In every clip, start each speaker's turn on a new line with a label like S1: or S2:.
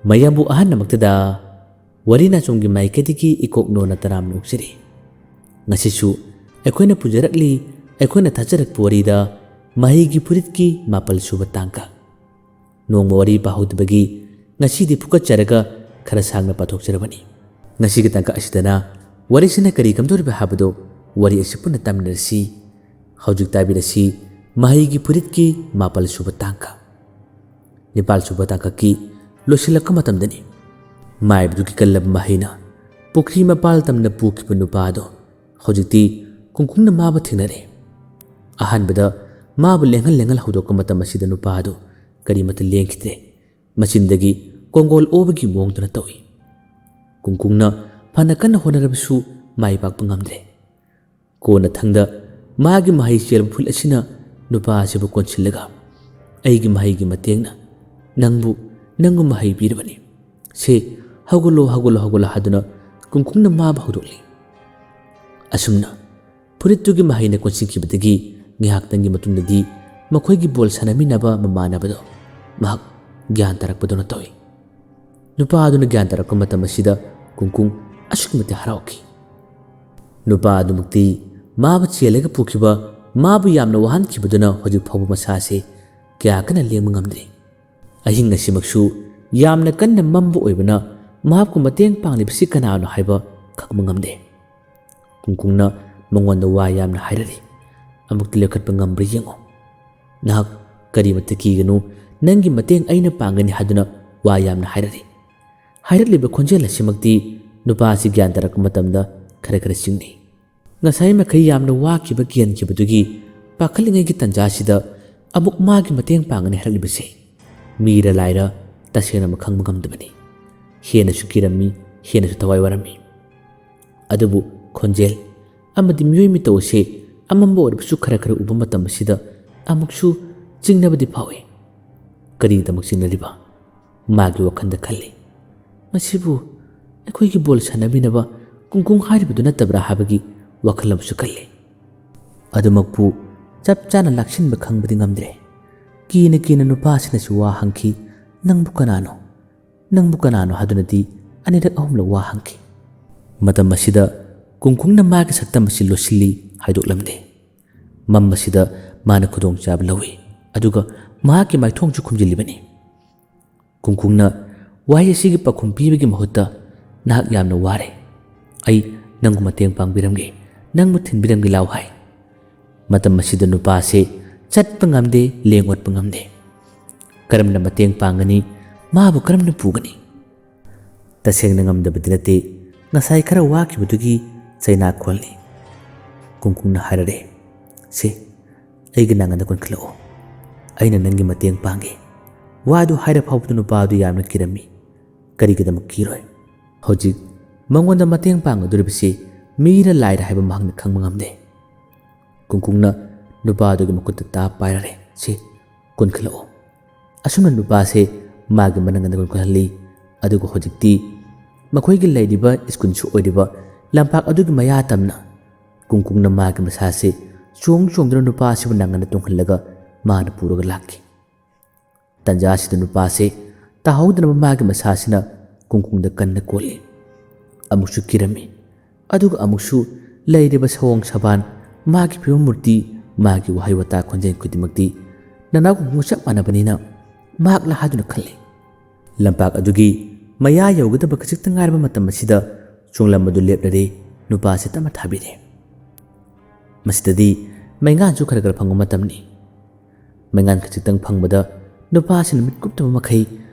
S1: ꯃꯌꯥꯝꯕꯨ ꯑꯍꯟꯅꯃꯛꯇꯗ ꯋꯥꯔꯤꯅ ꯆꯨꯝꯒꯤ ꯃꯥꯏꯀꯩꯗꯒꯤ ꯏꯀꯣꯛꯅꯣꯅ ꯇꯔꯥꯝꯅ ꯑꯣꯛꯆꯔꯤ꯫ ꯉꯁꯤꯁꯨ ꯑꯩꯈꯣꯏꯅ ꯄꯨꯖꯔꯛꯂꯤ ꯑꯩꯈꯣꯏꯅ ꯊꯥꯖꯔꯛꯄ ꯋꯥꯔꯤꯗ ꯃꯍꯩꯒꯤ ꯐꯨꯔꯤꯠꯀꯤ 7 ꯁꯨꯕ ꯇꯥꯡꯀ꯫ ꯅꯣꯡꯃ ꯋꯥꯔꯤ ꯄꯥꯍꯧꯗꯕꯒꯤ ꯉꯁꯤꯗꯤ ꯐꯨꯀꯠꯆꯔꯒ ꯈꯔ ꯁꯥꯡꯅ ꯄꯥꯊꯣꯛꯆꯔꯕꯅꯤ꯫ ꯉꯁꯤꯒꯤ ꯇꯥꯡꯀ ꯑꯁꯤꯗꯅ ꯋꯥꯔꯤꯁꯤꯅ ꯀꯔꯤ ꯀꯝꯗꯧꯔꯤꯕ ꯍꯥꯏꯕꯗꯣ ꯋꯥꯔꯤ ꯑꯁꯤ ꯄꯨꯟꯅ ꯇꯥꯃꯤꯟꯅꯔꯁꯤ꯫ ꯍꯧꯖꯤꯛ ꯇꯥꯕꯤꯔꯁꯤ ꯃꯍꯩꯒꯤ ꯐꯨꯔꯤꯠꯀꯤ 7 ꯁꯨꯕ ꯇꯥꯡꯀ꯫ 9 ꯁꯨꯕ ꯇꯥꯡꯀꯛꯀꯤ ꯂꯣꯏꯁꯤꯜꯂꯛꯄ ꯃꯇꯝꯗꯅꯤ ꯃꯥꯏꯕꯗꯨꯒꯤ ꯀꯜꯂꯕ ꯃꯍꯩꯅ ꯄꯨꯈ꯭ꯔꯤ ꯃꯄꯥꯜ ꯇꯝꯅ ꯄꯨꯈꯤꯕ ꯅꯨꯄꯥ ꯑꯗꯣ ꯍꯧꯖꯤꯛꯇꯤ ꯀꯨꯡꯀꯨꯡꯅ ꯃꯥꯕꯨ ꯊꯦꯡꯅꯔꯦ꯫ ꯑꯍꯥꯟꯕꯗ ꯃꯥꯕꯨ ꯂꯦꯡꯍꯜ ꯍꯧꯗꯣꯛꯄ ꯃꯇꯝ ꯑꯁꯤꯗ ꯅꯨꯄꯥ ꯑꯗꯣ ꯀꯔꯤꯃꯠꯇ ꯂꯦꯡꯈꯤꯗ꯭ꯔꯦ꯫ ꯃꯆꯤꯟꯗꯒꯤ ꯀꯣꯡꯒꯣꯜ ꯑꯣꯕꯒꯤ ꯃꯑꯣꯡꯗꯨꯅ ꯇꯧꯏ꯫ ꯀꯨꯡꯀꯨꯡꯅ ꯐꯅ ꯀꯟꯅ ꯍꯣꯠꯅꯔꯕꯁꯨ ꯃꯥꯏ ꯄꯥꯛꯄ ꯉꯝꯗ꯭ꯔꯦ꯫ ꯀꯣꯟꯅ ꯊꯪꯗ ꯃꯥꯒꯤ ꯃꯍꯩ ꯆꯦꯜꯕ ꯐꯨꯜ ꯑꯁꯤꯅ ꯅꯨꯄꯥ ꯑꯁꯤꯕꯨ ꯀꯣꯟꯁꯤꯜꯂꯒ ꯑꯩꯒꯤ ꯃꯍꯩꯒꯤ ꯃꯇꯦꯡꯅ ꯅꯪꯕꯨ ꯃꯍꯩ ꯄꯤꯔꯕꯅꯤ꯫ ꯁꯦ ꯍꯧꯒꯠꯂꯣ ꯍꯥꯏꯗꯨꯅ ꯀꯨꯡꯀꯨꯡꯅ ꯃꯥꯕꯨ ꯍꯧꯗꯣꯛꯂꯤ꯫ ꯑꯁꯨꯝꯅ ꯐꯨꯔꯤꯠꯇꯨꯒꯤ ꯃꯍꯩꯅ ꯀꯣꯟꯁꯤꯟꯈꯤꯕꯗꯒꯤ ꯉꯥꯏꯍꯥꯛꯇꯪꯒꯤ ꯃꯇꯨꯡꯗꯗꯤ ꯃꯈꯣꯏꯒꯤ ꯕꯣꯜ ꯁꯥꯟꯅꯃꯤꯟꯅꯕ ꯃꯃꯥꯟꯅꯕꯗꯣ ꯃꯍꯥꯛ ꯒ꯭ꯌꯥꯟ ꯇꯥꯔꯛꯄꯗꯧꯅ ꯇꯧꯏ꯫ ꯅꯨꯄꯥ ꯑꯗꯨꯅ ꯒ꯭ꯌꯥꯟ ꯇꯥꯔꯛꯄ ꯃꯇꯝ ꯑꯁꯤꯗ ꯀꯨꯡꯀꯨꯡ ꯑꯁꯨꯛꯀꯤ ꯃꯇꯤꯛ ꯍꯔꯥꯎꯈꯤ꯫ ꯅꯨꯄꯥ ꯑꯗꯨꯃꯛꯇꯤ ꯃꯥꯕꯨ ꯆꯦꯜꯂꯒ ꯄꯨꯈꯤꯕ ꯃꯥꯕꯨ ꯌꯥꯝꯅ ꯋꯥꯍꯟꯈꯤꯕꯗꯨꯅ ꯍꯧꯖꯤꯛ ꯐꯥꯎꯕ ꯃꯁꯥꯁꯦ ꯀꯌꯥ ꯀꯟꯅ ꯂꯦꯡꯕ ꯉꯝꯗ꯭ꯔꯤ꯫ ꯑꯍꯤꯡ ꯑꯁꯤꯃꯛꯁꯨ ꯌꯥꯝꯅ ꯀꯟꯅ ꯃꯝꯕ ꯑꯣꯏꯕꯅ ꯃꯍꯥꯛꯄꯨ ꯃꯇꯦꯡ ꯄꯥꯡꯂꯤꯕꯁꯤ ꯀꯅꯥꯅꯣ ꯍꯥꯏꯕ ꯈꯪꯕ ꯉꯝꯗꯦ꯫ ꯀꯨꯡꯀꯨꯡꯅ ꯃꯉꯣꯟꯗ ꯋꯥ ꯌꯥꯝꯅ ꯍꯥꯏꯔꯔꯤ꯫ ꯑꯃꯨꯛꯇ ꯂꯦꯞꯈꯠꯄ ꯉꯝꯕ꯭ꯔꯥ ꯌꯦꯡꯉꯣ꯫ ꯅꯍꯥꯛ ꯀꯔꯤꯃꯠꯇ ꯀꯤꯒꯅꯨ, ꯅꯪꯒꯤ ꯃꯇꯦꯡ ꯑꯩꯅ ꯄꯥꯡꯒꯅꯤ ꯍꯥꯏꯗꯨꯅ ꯋꯥ ꯌꯥꯝꯅ ꯍꯥꯏꯔꯔꯤ꯫ ꯍꯥꯏꯔꯛꯂꯤꯕ ꯈꯣꯟꯖꯦꯜ ꯑꯁꯤꯃꯛꯇꯤ ꯅꯨꯄꯥ ꯑꯁꯤ ꯒ꯭ꯌꯥꯟ ꯇꯥꯔꯛꯄ ꯃꯇꯝꯗ ꯈꯔ ꯆꯤꯡꯅꯩ꯫ ꯉꯁꯥꯏ ꯃꯈꯩ ꯌꯥꯝꯅ ꯋꯥꯈꯤꯕ ꯀꯤꯍꯟꯈꯤꯕꯗꯨꯒꯤ ꯄꯥꯈꯠꯂꯤꯉꯩꯒꯤ ꯇꯟꯖꯥꯁꯤꯗ ꯑꯃꯨꯛ ꯃꯥꯒꯤ ꯃꯇꯦꯡ ꯄꯥꯡꯒꯅꯤ ꯍꯥꯏꯔꯛꯂꯤꯕꯁꯦ ꯃꯤꯔ ꯂꯥꯏꯔ ꯇꯁꯦꯡꯅ ꯈꯪꯕ ꯉꯝꯗꯕꯅꯤ꯫ ꯍꯦꯟꯅꯁꯨ ꯀꯤꯔꯝꯃꯤ, ꯍꯦꯟꯅꯁꯨ ꯊꯋꯥꯏ ꯋꯥꯔꯝꯃꯤ꯫ ꯑꯗꯨꯕꯨ ꯈꯣꯟꯖꯦꯜ ꯑꯃꯗꯤ ꯃꯤꯑꯣꯏ ꯃꯤꯇꯧ ꯑꯁꯤ ꯑꯃꯝꯕ ꯑꯣꯏꯔꯕꯁꯨ ꯈꯔ ꯎꯕ ꯃꯇꯝ ꯑꯁꯤꯗ ꯑꯃꯨꯛꯁꯨ ꯆꯤꯡꯅꯕꯗꯤ ꯐꯥꯎꯏ꯫ ꯀꯔꯤꯒꯤꯗꯃꯛ ꯆꯤꯡꯅꯔꯤꯕ? ꯃꯥꯒꯤ ꯋꯥꯈꯜꯗ ꯈꯜꯂꯤ꯫ ꯃꯁꯤꯕꯨ ꯑꯩꯈꯣꯏꯒꯤ ꯕꯣꯜ ꯁꯥꯟꯅꯃꯤꯟꯅꯕ ꯀꯨꯡꯀꯨꯡ ꯍꯥꯏꯔꯤꯕꯗꯨ ꯅꯠꯇꯕ꯭ꯔꯥ ꯍꯥꯏꯕꯒꯤ ꯋꯥꯈꯜ ꯑꯃꯁꯨ ꯈꯜꯂꯤ꯫ ꯑꯗꯨꯃꯛꯄꯨ ꯆꯞ ꯆꯥꯅ ꯂꯥꯛꯁꯤꯟꯕ ꯈꯪꯕꯗꯤ ꯉꯝꯗ꯭ꯔꯦ꯫ ꯀꯤꯅ ꯅꯨꯄꯥ ꯑꯁꯤꯅꯁꯨ ꯋꯥ ꯍꯪꯈꯤ꯫ ꯅꯪꯕꯨ ꯀꯅꯥꯅꯣ ꯍꯥꯏꯗꯨꯅꯗꯤ ꯑꯅꯤꯔꯛ ꯑꯍꯨꯝꯂꯛ ꯋꯥ ꯍꯪꯈꯤ꯫ ꯃꯇꯝ ꯑꯁꯤꯗ ꯀꯨꯡꯀꯨꯡꯅ ꯃꯥꯒꯤ ꯁꯛꯇꯝ ꯑꯁꯤ ꯂꯣꯠꯁꯤꯜꯂꯤ ꯍꯥꯏꯗꯣꯛꯂꯝꯗꯦ꯫ ꯃꯝꯕꯁꯤꯗ ꯃꯥꯅ ꯈꯨꯗꯣꯡꯆꯥꯕ ꯂꯧꯏ ꯑꯗꯨꯒ ꯃꯍꯥꯛꯀꯤ ꯃꯥꯏꯊꯣꯡꯁꯨ ꯈꯨꯝꯖꯤꯜꯂꯤꯕꯅꯤ꯫ ꯀꯨꯡꯀꯨꯡꯅ ꯋꯥꯍꯩ ꯑꯁꯤꯒꯤ ꯄꯥꯎꯈꯨꯝ ꯄꯤꯕꯒꯤ ꯃꯍꯨꯠꯇ ꯅꯍꯥꯛ ꯌꯥꯝꯅ ꯋꯥꯔꯦ, ꯑꯩ ꯅꯪꯕꯨ ꯃꯇꯦꯡ ꯄꯥꯡꯕꯤꯔꯝꯒꯦ, ꯅꯪꯕꯨ ꯊꯤꯟꯕꯤꯔꯝꯒꯦ ꯂꯥꯎ ꯍꯥꯏ꯫ ꯃꯇꯝ ꯑꯁꯤꯗ ꯅꯨꯄꯥꯁꯦ ꯆꯠꯄ ꯉꯝꯗꯦ, ꯂꯦꯡ ꯑꯣꯠꯄ ꯉꯝꯗꯦ꯫ ꯀꯔꯝꯅ ꯃꯇꯦꯡ ꯄꯥꯡꯒꯅꯤ? ꯃꯥꯕꯨ ꯀꯔꯝꯅ ꯄꯨꯒꯅꯤ? ꯇꯁꯦꯡꯅ ꯉꯝꯗꯕꯗꯤ ꯅꯠꯇꯦ, ꯉꯁꯥꯏ ꯈꯔ ꯋꯥꯈꯤꯕꯗꯨꯒꯤ ꯆꯩꯅꯥꯈꯣꯜꯅꯤ꯫ ꯀꯨꯡꯀꯨꯡꯅ ꯍꯥꯏꯔꯔꯦ, ꯁꯦ ꯑꯩꯒꯤ ꯅꯥꯉꯟꯗ ꯀꯣꯟꯈꯠꯂꯛꯑꯣ, ꯑꯩꯅ ꯅꯪꯒꯤ ꯃꯇꯦꯡ ꯄꯥꯡꯒꯦ꯫ ꯋꯥꯗꯨ ꯍꯥꯏꯔ ꯐꯥꯎꯕꯗ ꯅꯨꯄꯥ ꯑꯗꯨ ꯌꯥꯝꯅ ꯀꯤꯔꯝꯃꯤ꯫ ꯀꯔꯤꯒꯤꯗꯃꯛ ꯀꯤꯔꯣꯏ? ꯍꯧꯖꯤꯛ ꯃꯉꯣꯟꯗ ꯃꯇꯦꯡ ꯄꯥꯡꯒꯗꯧꯔꯤꯕꯁꯤ ꯃꯤꯔ ꯂꯥꯏꯔ ꯍꯥꯏꯕ ꯃꯍꯥꯛꯅ ꯈꯪꯕ ꯉꯝꯗꯦ꯫ ꯀꯨꯡꯀꯨꯡꯅ ꯅꯨꯄꯥ ꯑꯗꯨꯒꯤ ꯃꯈꯨꯠꯇ ꯇꯥꯞ ꯄꯥꯏꯔꯔꯦ꯫ ꯁꯦ ꯀꯣꯟꯈꯠꯂꯛꯑꯣ꯫ ꯑꯁꯨꯝꯅ ꯅꯨꯄꯥꯁꯦ ꯃꯥꯒꯤ ꯃꯅꯪꯒꯟꯗ ꯀꯣꯟꯈꯠꯍꯜꯂꯤ꯫ ꯑꯗꯨꯒ ꯍꯧꯖꯤꯛꯇꯤ ꯃꯈꯣꯏꯒꯤ ꯂꯩꯔꯤꯕ ꯁ꯭ꯀꯨꯜꯁꯨ ꯑꯣꯏꯔꯤꯕ ꯂꯝꯄꯥꯛ ꯑꯗꯨꯒꯤ ꯃꯌꯥ ꯇꯝꯅ ꯀꯨꯡꯀꯨꯡꯅ ꯃꯥꯒꯤ ꯃꯁꯥꯁꯦ ꯆꯣꯡꯗꯨꯅ ꯅꯨꯄꯥ ꯑꯁꯤꯕꯨ ꯅꯥꯉꯟꯗ ꯇꯣꯡꯍꯜꯂꯒ ꯃꯥꯅ ꯄꯨꯔꯒ ꯂꯥꯛꯈꯤ꯫ ꯇꯟꯖꯥ ꯑꯁꯤꯗ ꯅꯨꯄꯥꯁꯦ ꯇꯥꯍꯧꯗꯅꯕ ꯃꯥꯒꯤ ꯃꯁꯥꯁꯤꯅ ꯀꯨꯡꯀꯨꯡꯗ ꯀꯟꯅ ꯀꯣꯜꯂꯤ꯫ ꯑꯃꯨꯛꯁꯨ ꯀꯤꯔꯝꯃꯤ, ꯑꯗꯨꯒ ꯑꯃꯨꯛꯁꯨ ꯂꯩꯔꯤꯕ ꯁꯑꯣꯡ ꯁꯕꯥꯟ, ꯃꯥꯒꯤ ꯐꯤꯕꯝ ꯃꯨꯔꯇꯤ, ꯃꯥꯒꯤ ꯋꯥꯍꯩ ꯋꯥꯇꯥ ꯈꯣꯟꯖꯦꯜ ꯈꯨꯗꯤꯡꯃꯛꯇꯤ ꯅꯅꯥꯎ ꯀꯨꯡꯀꯨꯡ ꯆꯞ ꯃꯥꯟꯅꯕꯅꯤꯅ ꯃꯍꯥꯛꯂ ꯍꯥꯏꯗꯨꯅ ꯈꯜꯂꯤ꯫ ꯂꯝꯄꯥꯛ ꯑꯗꯨꯒꯤ ꯃꯌꯥ ꯌꯧꯒꯗꯕ ꯈꯖꯤꯛꯇꯪ ꯉꯥꯏꯔꯕ ꯃꯇꯝ ꯑꯁꯤꯗ ꯆꯣꯡꯂꯝ ꯑꯗꯨ ꯂꯦꯞꯂꯔꯦ꯫ ꯅꯨꯄꯥꯁꯤ ꯇꯞꯅ ꯊꯥꯕꯤꯔꯦ꯫ ꯃꯁꯤꯗꯗꯤ ꯃꯩꯉꯥꯟꯁꯨ ꯈꯔ ꯐꯪꯕ ꯃꯇꯝꯅꯤ꯫ ꯃꯩꯉꯥꯟ ꯈꯖꯤꯛꯇꯪ ꯐꯪꯕꯗ ꯅꯨꯄꯥꯁꯤꯅ ꯃꯤꯠ ꯀꯨꯞꯇꯕ ꯃꯈꯩ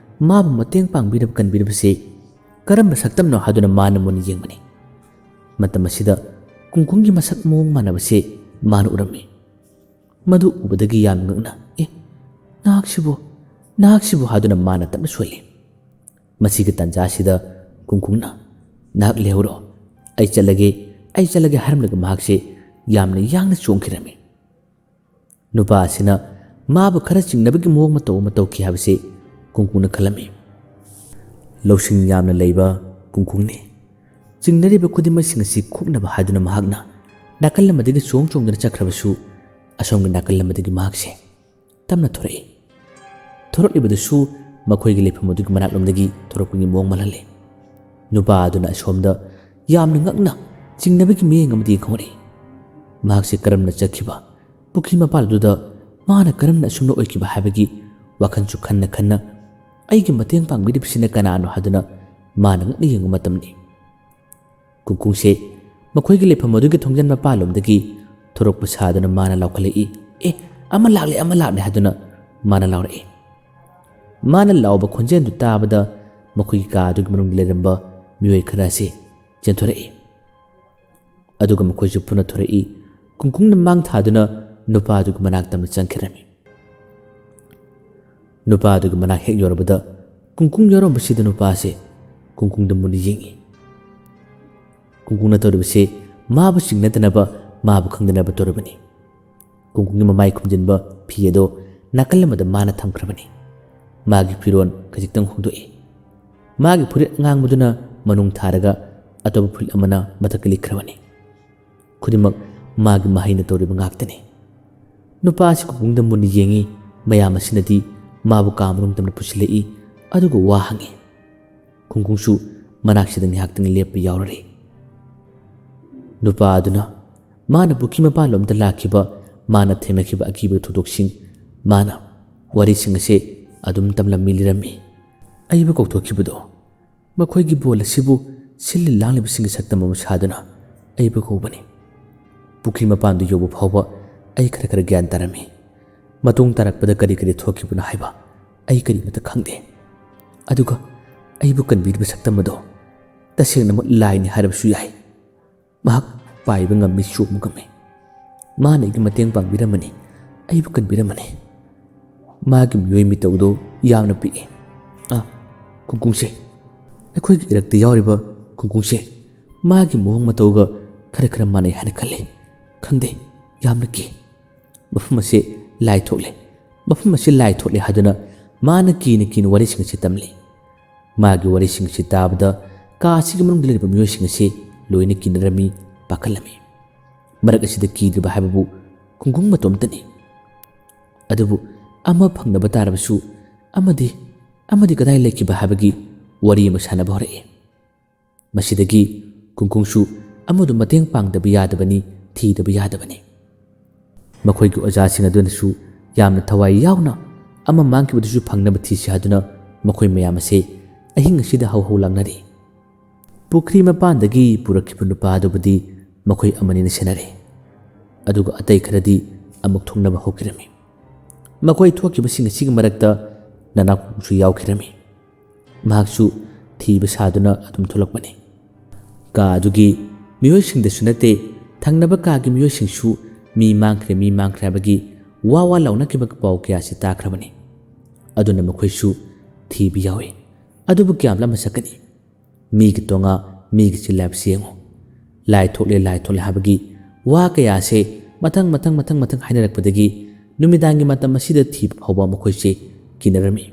S1: ꯃꯥꯕꯨ ꯃꯇꯦꯡ ꯄꯥꯡꯕꯤꯅꯕ ꯀꯟꯕꯤꯔꯤꯕꯁꯤ ꯀꯔꯝꯕ ꯁꯛꯇꯝꯅꯣ ꯍꯥꯏꯗꯨꯅ ꯃꯥꯅ ꯃꯨꯟꯅ ꯌꯦꯡꯕꯅꯤ꯫ ꯃꯇꯝ ꯑꯁꯤꯗ ꯀꯨꯡꯀꯨꯡꯒꯤ ꯃꯁꯛ ꯃꯑꯣꯡ ꯃꯥꯟꯅꯕꯁꯤ ꯃꯥꯅ ꯎꯔꯝꯃꯤ꯫ ꯃꯗꯨ ꯎꯕꯗꯒꯤ ꯌꯥꯝꯅ ꯉꯛꯅ ꯅꯍꯥꯛꯁꯤꯕꯨ ꯍꯥꯏꯗꯨꯅ ꯃꯥꯅ ꯇꯞꯅ ꯁꯣꯜꯂꯤ꯫ ꯃꯁꯤꯒꯤ ꯇꯟꯖꯥꯁꯤꯗ ꯀꯨꯡꯀꯨꯡꯅ ꯅꯍꯥꯛ ꯂꯩꯍꯧꯔꯣ, ꯑꯩ ꯆꯠꯂꯒꯦ ꯍꯥꯏꯔꯝꯂꯒ ꯃꯍꯥꯛꯁꯦ ꯌꯥꯝꯅ ꯌꯥꯡꯅ ꯆꯣꯡꯈꯤꯔꯝꯃꯤ꯫ ꯅꯨꯄꯥ ꯑꯁꯤꯅ ꯃꯥꯕꯨ ꯈꯔ ꯆꯤꯡꯅꯕꯒꯤ ꯃꯑꯣꯡ ꯃꯇꯧ ꯑꯃ ꯇꯧꯈꯤ ꯍꯥꯏꯕꯁꯤ ꯀꯨꯡꯀꯨꯡꯅ ꯈꯜꯂꯝꯃꯤ꯫ ꯂꯧꯁꯤꯡ ꯌꯥꯝꯅ ꯂꯩꯕ ꯀꯨꯡꯀꯨꯡꯅꯤ꯫ ꯆꯤꯡꯅꯔꯤꯕ ꯈꯨꯗꯤꯡꯃꯛꯁꯤꯡ ꯑꯁꯤ ꯈꯣꯛꯅꯕ ꯍꯥꯏꯗꯨꯅ ꯃꯍꯥꯛꯅ ꯅꯥꯀꯜ ꯑꯃꯗꯒꯤ ꯆꯣꯡꯗꯨꯅ ꯆꯠꯈ꯭ꯔꯕꯁꯨ ꯑꯁꯣꯝꯒꯤ ꯅꯥꯀꯜ ꯑꯃꯗꯒꯤ ꯃꯍꯥꯛꯁꯦ ꯇꯞꯅ ꯊꯣꯔꯛꯏ꯫ ꯊꯣꯔꯛꯂꯤꯕꯗꯨꯁꯨ ꯃꯈꯣꯏꯒꯤ ꯂꯩꯐꯝ ꯑꯗꯨꯒꯤ ꯃꯅꯥꯛꯂꯣꯝꯗꯒꯤ ꯊꯣꯔꯛꯄꯒꯤ ꯃꯑꯣꯡ ꯃꯥꯜꯍꯜꯂꯤ꯫ ꯅꯨꯄꯥ ꯑꯗꯨꯅ ꯑꯁꯣꯝꯗ ꯌꯥꯝꯅ ꯉꯛꯅ ꯆꯤꯡꯅꯕꯒꯤ ꯃꯤꯠꯌꯦꯡ ꯑꯃꯗ ꯌꯦꯡꯍꯧꯔꯤ꯫ ꯃꯍꯥꯛꯁꯦ ꯀꯔꯝꯅ ꯆꯠꯈꯤꯕ, ꯄꯨꯈ꯭ꯔꯤ ꯃꯄꯥꯟ ꯑꯗꯨꯗ ꯃꯥꯅ ꯀꯔꯝꯅ ꯑꯁꯨꯝꯅ ꯑꯣꯏꯈꯤꯕ ꯍꯥꯏꯕꯒꯤ ꯋꯥꯈꯜꯁꯨ ꯈꯟꯅ ꯈꯟꯅ ꯑꯩꯒꯤ ꯃꯇꯦꯡ ꯄꯥꯡꯕꯤꯔꯤꯕꯁꯤꯅ ꯀꯅꯥꯅꯣ ꯍꯥꯏꯗꯨꯅ ꯃꯥꯅ ꯉꯛꯅ ꯌꯦꯡꯕ ꯃꯇꯝꯅꯤ꯫ ꯀꯨꯡꯀꯨꯡꯁꯦ ꯃꯈꯣꯏꯒꯤ ꯂꯩꯐꯝ ꯑꯗꯨꯒꯤ ꯊꯣꯡꯖꯟ ꯃꯄꯥꯟꯂꯣꯝꯗꯒꯤ ꯊꯣꯔꯛꯄ ꯁꯥꯗꯨꯅ ꯃꯥꯅ ꯂꯥꯎꯈꯠꯂꯛꯏ꯫ ꯑꯃ ꯂꯥꯛꯂꯦ ꯍꯥꯏꯗꯨꯅ ꯃꯥꯅ ꯂꯥꯎꯔꯛꯏ꯫ ꯃꯥꯅ ꯂꯥꯎꯕ ꯈꯣꯟꯖꯦꯜꯗꯨ ꯇꯥꯕꯗ ꯃꯈꯣꯏꯒꯤ ꯀꯥ ꯑꯗꯨꯒꯤ ꯃꯅꯨꯡꯗ ꯂꯩꯔꯝꯕ ꯃꯤꯑꯣꯏ ꯈꯔ ꯑꯁꯤ ꯆꯦꯟꯊꯣꯔꯛꯏ꯫ ꯑꯗꯨꯒ ꯃꯈꯣꯏꯁꯨ ꯄꯨꯟꯅ ꯊꯣꯔꯛꯏ꯫ ꯀꯨꯡꯀꯨꯡꯅ ꯃꯥꯡ ꯊꯥꯗꯨꯅ ꯅꯨꯄꯥ ꯑꯗꯨꯒꯤ ꯃꯅꯥꯛꯇ ꯆꯪꯈꯤꯔꯝꯃꯤ꯫ ꯅꯨꯄꯥ ꯑꯗꯨꯒꯤ ꯃꯅꯥꯛ ꯍꯦꯛ ꯌꯧꯔꯕꯗ ꯀꯨꯡꯀꯨꯡ ꯌꯥꯎꯔꯝꯕꯁꯤꯗ ꯅꯨꯄꯥꯁꯦ ꯀꯨꯡꯀꯨꯡꯗ ꯃꯨꯟꯅ ꯌꯦꯡꯉꯤ꯫ ꯀꯨꯡꯀꯨꯡꯅ ꯇꯧꯔꯤꯕꯁꯤ ꯃꯥꯕꯨ ꯆꯤꯡꯅꯗꯅꯕ, ꯃꯥꯕꯨ ꯈꯪꯗꯅꯕ ꯇꯧꯔꯕꯅꯤ꯫ ꯀꯨꯡꯀꯨꯡꯒꯤ ꯃꯃꯥꯏ ꯈꯨꯝꯖꯤꯟꯕ ꯐꯤ ꯑꯗꯣ ꯅꯥꯀꯜ ꯑꯃꯗ ꯃꯥꯅ ꯊꯝꯈ꯭ꯔꯕꯅꯤ꯫ ꯃꯥꯒꯤ ꯐꯤꯔꯣꯜ ꯈꯖꯤꯛꯇꯪ ꯍꯣꯡꯗꯣꯛꯏ꯫ ꯃꯥꯒꯤ ꯐꯨꯔꯤꯠ ꯑꯉꯥꯡꯕꯗꯨꯅ ꯃꯅꯨꯡ ꯊꯥꯔꯒ ꯑꯇꯣꯞꯄ ꯐꯨꯔꯤꯠ ꯑꯃꯅ ꯃꯊꯛꯇ ꯂꯤꯠꯈ꯭ꯔꯕꯅꯤ꯫ ꯈꯨꯗꯤꯡꯃꯛ ꯃꯥꯒꯤ ꯃꯍꯩꯅ ꯇꯧꯔꯤꯕ ꯉꯥꯛꯇꯅꯤ꯫ ꯅꯨꯄꯥ ꯑꯁꯤ ꯀꯨꯡꯀꯨꯡꯗ ꯃꯨꯟꯅ ꯌꯦꯡꯉꯤ꯫ ꯃꯌꯥꯝ ꯑꯁꯤꯅꯗꯤ ꯃꯥꯕꯨ ꯀꯥ ꯃꯅꯨꯡ ꯇꯝꯅ ꯄꯨꯁꯤꯜꯂꯛꯏ, ꯑꯗꯨꯒ ꯋꯥ ꯍꯪꯉꯤ꯫ ꯀꯨꯡꯀꯨꯡꯁꯨ ꯃꯅꯥꯛꯁꯤꯗ ꯉꯥꯏꯍꯥꯛꯇꯪ ꯂꯦꯞꯄ ꯌꯥꯎꯔꯔꯤ꯫ ꯅꯨꯄꯥ ꯑꯗꯨꯅ ꯃꯥꯅ ꯄꯨꯈ꯭ꯔꯤ ꯃꯄꯥꯟꯂꯣꯝꯗ ꯂꯥꯛꯈꯤꯕ, ꯃꯥꯅ ꯊꯦꯡꯅꯈꯤꯕ ꯑꯀꯤꯕ ꯊꯧꯗꯣꯛꯁꯤꯡ, ꯃꯥꯅ ꯋꯥꯔꯤꯁꯤꯡ ꯑꯁꯤ ꯑꯗꯨꯝ ꯇꯝꯂꯝꯃꯤ ꯂꯤꯔꯝꯃꯤ꯫ ꯑꯩꯕꯨ ꯀꯧꯊꯣꯛꯈꯤꯕꯗꯣ, ꯃꯈꯣꯏꯒꯤ ꯕꯣꯜ ꯑꯁꯤꯕꯨ ꯁꯤꯜꯂꯤ ꯂꯥꯡꯂꯤꯕꯁꯤꯡꯒꯤ ꯁꯛꯇꯝ ꯑꯃ ꯁꯥꯗꯨꯅ ꯑꯩꯕꯨ ꯀꯧꯕꯅꯤ꯫ ꯄꯨꯈ꯭ꯔꯤ ꯃꯄꯥꯟꯗꯨ ꯌꯧꯕ ꯐꯥꯎꯕ ꯑꯩ ꯈꯔ ꯒ꯭ꯌꯥꯟ ꯇꯥꯔꯝꯃꯤ꯫ ꯃꯇꯨꯡ ꯇꯥꯔꯛꯄꯗ ꯀꯔꯤ ꯊꯣꯛꯈꯤꯕꯅꯣ ꯍꯥꯏꯕ ꯑꯩ ꯀꯔꯤꯃꯠꯇ ꯈꯪꯗꯦ꯫ ꯑꯗꯨꯒ ꯑꯩꯕꯨ ꯀꯟꯕꯤꯔꯤꯕ ꯁꯛꯇꯝ ꯑꯗꯣ ꯇꯁꯦꯡꯅꯃꯛ ꯂꯥꯏꯅꯤ ꯍꯥꯏꯔꯕꯁꯨ ꯌꯥꯏ꯫ ꯃꯍꯥꯛ ꯄꯥꯏꯕ ꯉꯝꯃꯤ, ꯆꯣꯡꯕ ꯉꯝꯃꯤ꯫ ꯃꯥꯅ ꯑꯩꯒꯤ ꯃꯇꯦꯡ ꯄꯥꯡꯕꯤꯔꯝꯃꯅꯤ, ꯑꯩꯕꯨ ꯀꯟꯕꯤꯔꯝꯃꯅꯤ꯫ ꯃꯥꯒꯤ ꯃꯤꯑꯣꯏ ꯃꯤꯇꯧꯗꯣ ꯌꯥꯝꯅ ꯄꯤꯛꯏ꯫ ꯀꯨꯡꯀꯨꯡꯁꯦ, ꯑꯩꯈꯣꯏꯒꯤ ꯏꯔꯛꯇ ꯌꯥꯎꯔꯤꯕ ꯀꯨꯡꯀꯨꯡꯁꯦ ꯃꯥꯒꯤ ꯃꯑꯣꯡ ꯃꯇꯧꯒ ꯈꯔ ꯃꯥꯟꯅꯩ ꯍꯥꯏꯅ ꯈꯜꯂꯤ꯫ ꯈꯪꯗꯦ, ꯌꯥꯝꯅ ꯀꯤ꯫ ꯃꯐꯝ ꯑꯁꯤ ꯂꯥꯏ ꯊꯣꯛꯂꯦ, ꯃꯐꯝ ꯑꯁꯤ ꯂꯥꯏ ꯊꯣꯛꯂꯦ ꯍꯥꯏꯗꯨꯅ ꯃꯥꯅ ꯀꯤꯅ ꯋꯥꯔꯤꯁꯤꯡ ꯑꯁꯤ ꯇꯝꯂꯤ꯫ ꯃꯥꯒꯤ ꯋꯥꯔꯤꯁꯤꯡ ꯑꯁꯤ ꯇꯥꯕꯗ ꯀꯥ ꯑꯁꯤꯒꯤ ꯃꯅꯨꯡꯗ ꯂꯩꯔꯤꯕ ꯃꯤꯑꯣꯏꯁꯤꯡ ꯑꯁꯤ ꯂꯣꯏꯅ ꯀꯤꯅꯔꯝꯃꯤ, ꯄꯥꯈꯠꯂꯝꯃꯤ꯫ ꯃꯔꯛ ꯑꯁꯤꯗ ꯀꯤꯗ꯭ꯔꯤꯕ ꯍꯥꯏꯕꯕꯨ ꯀꯨꯡꯀꯨꯡ ꯃꯇꯣꯝꯇꯅꯤ꯫ ꯑꯗꯨꯕꯨ ꯑꯃ ꯐꯪꯅꯕ ꯇꯥꯔꯕꯁꯨ ꯑꯃꯗꯤ ꯀꯗꯥꯏ ꯂꯩꯈꯤꯕ ꯍꯥꯏꯕꯒꯤ ꯋꯥꯔꯤ ꯑꯃ ꯁꯥꯟꯅꯕ ꯍꯧꯔꯛꯏ꯫ ꯃꯁꯤꯗꯒꯤ ꯀꯨꯡꯀꯨꯡꯁꯨ ꯑꯃꯗꯨ ꯃꯇꯦꯡ ꯄꯥꯡꯗꯕ ꯌꯥꯗꯕꯅꯤ, ꯊꯤꯗꯕ ꯌꯥꯗꯕꯅꯤ꯫ ꯃꯈꯣꯏꯒꯤ ꯑꯣꯖꯥꯁꯤꯡ ꯑꯗꯨꯅꯁꯨ ꯌꯥꯝꯅ ꯊꯋꯥꯏ ꯌꯥꯎꯅ ꯑꯃ ꯃꯥꯡꯈꯤꯕꯗꯨꯁꯨ ꯐꯪꯅꯕ ꯊꯤꯁꯤ ꯍꯥꯏꯗꯨꯅ ꯃꯈꯣꯏ ꯃꯌꯥꯝ ꯑꯁꯤ ꯑꯍꯤꯡ ꯑꯁꯤꯗ ꯍꯧ ꯂꯥꯡꯅꯔꯤ꯫ ꯄꯨꯈ꯭ꯔꯤ ꯃꯄꯥꯟꯗꯒꯤ ꯄꯨꯔꯛꯈꯤꯕ ꯅꯨꯄꯥ ꯑꯗꯨꯕꯨꯗꯤ ꯃꯈꯣꯏ ꯑꯃꯅꯤꯅ ꯁꯦꯟꯅꯔꯦ꯫ ꯑꯗꯨꯒ ꯑꯇꯩ ꯈꯔꯗꯤ ꯑꯃꯨꯛ ꯊꯣꯛꯅꯕ ꯍꯧꯈꯤꯔꯝꯃꯤ꯫ ꯃꯈꯣꯏ ꯊꯣꯛꯈꯤꯕꯁꯤꯡ ꯑꯁꯤꯒꯤ ꯃꯔꯛꯇ ꯅꯅꯥꯀꯣꯡꯁꯨ ꯌꯥꯎꯈꯤꯔꯝꯃꯤ꯫ ꯃꯍꯥꯛꯁꯨ ꯊꯤꯕ ꯁꯥꯗꯨꯅ ꯑꯗꯨꯝ ꯊꯣꯛꯂꯛꯄꯅꯤ꯫ ꯀꯥ ꯑꯗꯨꯒꯤ ꯃꯤꯑꯣꯏꯁꯤꯡꯗꯁꯨ ꯅꯠꯇꯦ, ꯊꯪꯅꯕ ꯀꯥꯒꯤ ꯃꯤꯑꯣꯏꯁꯤꯡꯁꯨ ꯃꯤ ꯃꯥꯡꯈ꯭ꯔꯦ ꯍꯥꯏꯕꯒꯤ ꯋꯥ ꯂꯥꯎꯅꯈꯤꯕ ꯄꯥꯎ ꯀꯌꯥꯁꯤ ꯇꯥꯈ꯭ꯔꯕꯅꯤ꯫ ꯑꯗꯨꯅ ꯃꯈꯣꯏꯁꯨ ꯊꯤꯕ ꯌꯥꯎꯏ꯫ ꯑꯗꯨꯕꯨ ꯀꯌꯥꯝ ꯂꯥꯞꯅ ꯆꯠꯀꯅꯤ? ꯃꯤꯒꯤ ꯇꯣꯉꯥ, ꯃꯤꯒꯤ ꯆꯤꯜ ꯍꯥꯏꯕꯁꯤ ꯌꯦꯡꯉꯨ꯫ ꯂꯥꯏ ꯊꯣꯛꯂꯦ ꯍꯥꯏꯕꯒꯤ ꯋꯥ ꯀꯌꯥꯁꯦ ꯃꯊꯪ ꯍꯥꯏꯅꯔꯛꯄꯗꯒꯤ ꯅꯨꯃꯤꯗꯥꯡꯒꯤ ꯃꯇꯝ ꯑꯁꯤꯗ ꯊꯤꯕ ꯐꯥꯎꯕ ꯃꯈꯣꯏꯁꯦ ꯀꯤꯅꯔꯝꯃꯤ꯫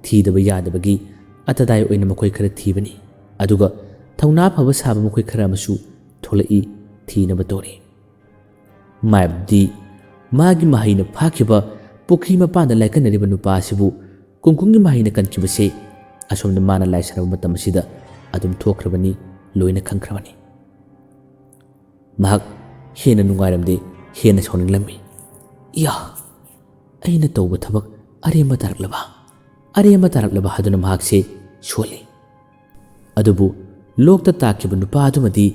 S1: ꯊꯤꯗꯕ ꯌꯥꯗꯕꯒꯤ ꯑꯇꯗꯥꯏ ꯑꯣꯏꯅ ꯃꯈꯣꯏ ꯈꯔ ꯊꯤꯕꯅꯤ꯫ ꯑꯗꯨꯒ ꯊꯧꯅꯥ ꯐꯕ ꯁꯥꯕ ꯃꯈꯣꯏ ꯈꯔ ꯑꯃꯁꯨ ꯊꯣꯛꯂꯛꯏ, ꯊꯤꯅꯕ ꯇꯧꯔꯤ꯫ ꯃꯥꯏꯕꯗꯤ ꯃꯥꯒꯤ ꯃꯍꯩꯅ ꯐꯥꯈꯤꯕ ꯄꯨꯈ꯭ꯔꯤ ꯃꯄꯥꯟꯗ ꯂꯥꯏꯀꯟꯅꯔꯤꯕ ꯅꯨꯄꯥ ꯑꯁꯤꯕꯨ ꯀꯨꯡꯀꯨꯡꯒꯤ ꯃꯍꯩꯅ ꯀꯟꯈꯤꯕꯁꯦ ꯑꯁꯣꯝꯗ ꯃꯥꯅ ꯂꯥꯏ ꯁꯥꯟꯅꯕ ꯃꯇꯝ ꯑꯁꯤꯗ ꯑꯗꯨꯝ ꯊꯣꯛꯈ꯭ꯔꯕꯅꯤ, ꯂꯣꯏꯅ ꯈꯪꯈ꯭ꯔꯕꯅꯤ꯫ ꯃꯍꯥꯛ ꯍꯦꯟꯅ ꯅꯨꯡꯉꯥꯏꯔꯝꯗꯦ, ꯍꯦꯟꯅ ꯁꯥꯎꯅꯤꯡꯂꯝꯃꯤ꯫ ꯑꯩꯅ ꯇꯧꯕ ꯊꯕꯛ ꯑꯔꯦꯝꯕ ꯇꯥꯔꯛꯂꯕ ꯍꯥꯏꯗꯨꯅ ꯃꯍꯥꯛꯁꯦ ꯁꯣꯜꯂꯤ꯫ ꯑꯗꯨꯕꯨ ꯂꯣꯛꯇ ꯇꯥꯈꯤꯕ ꯅꯨꯄꯥ ꯑꯗꯨꯃꯗꯤ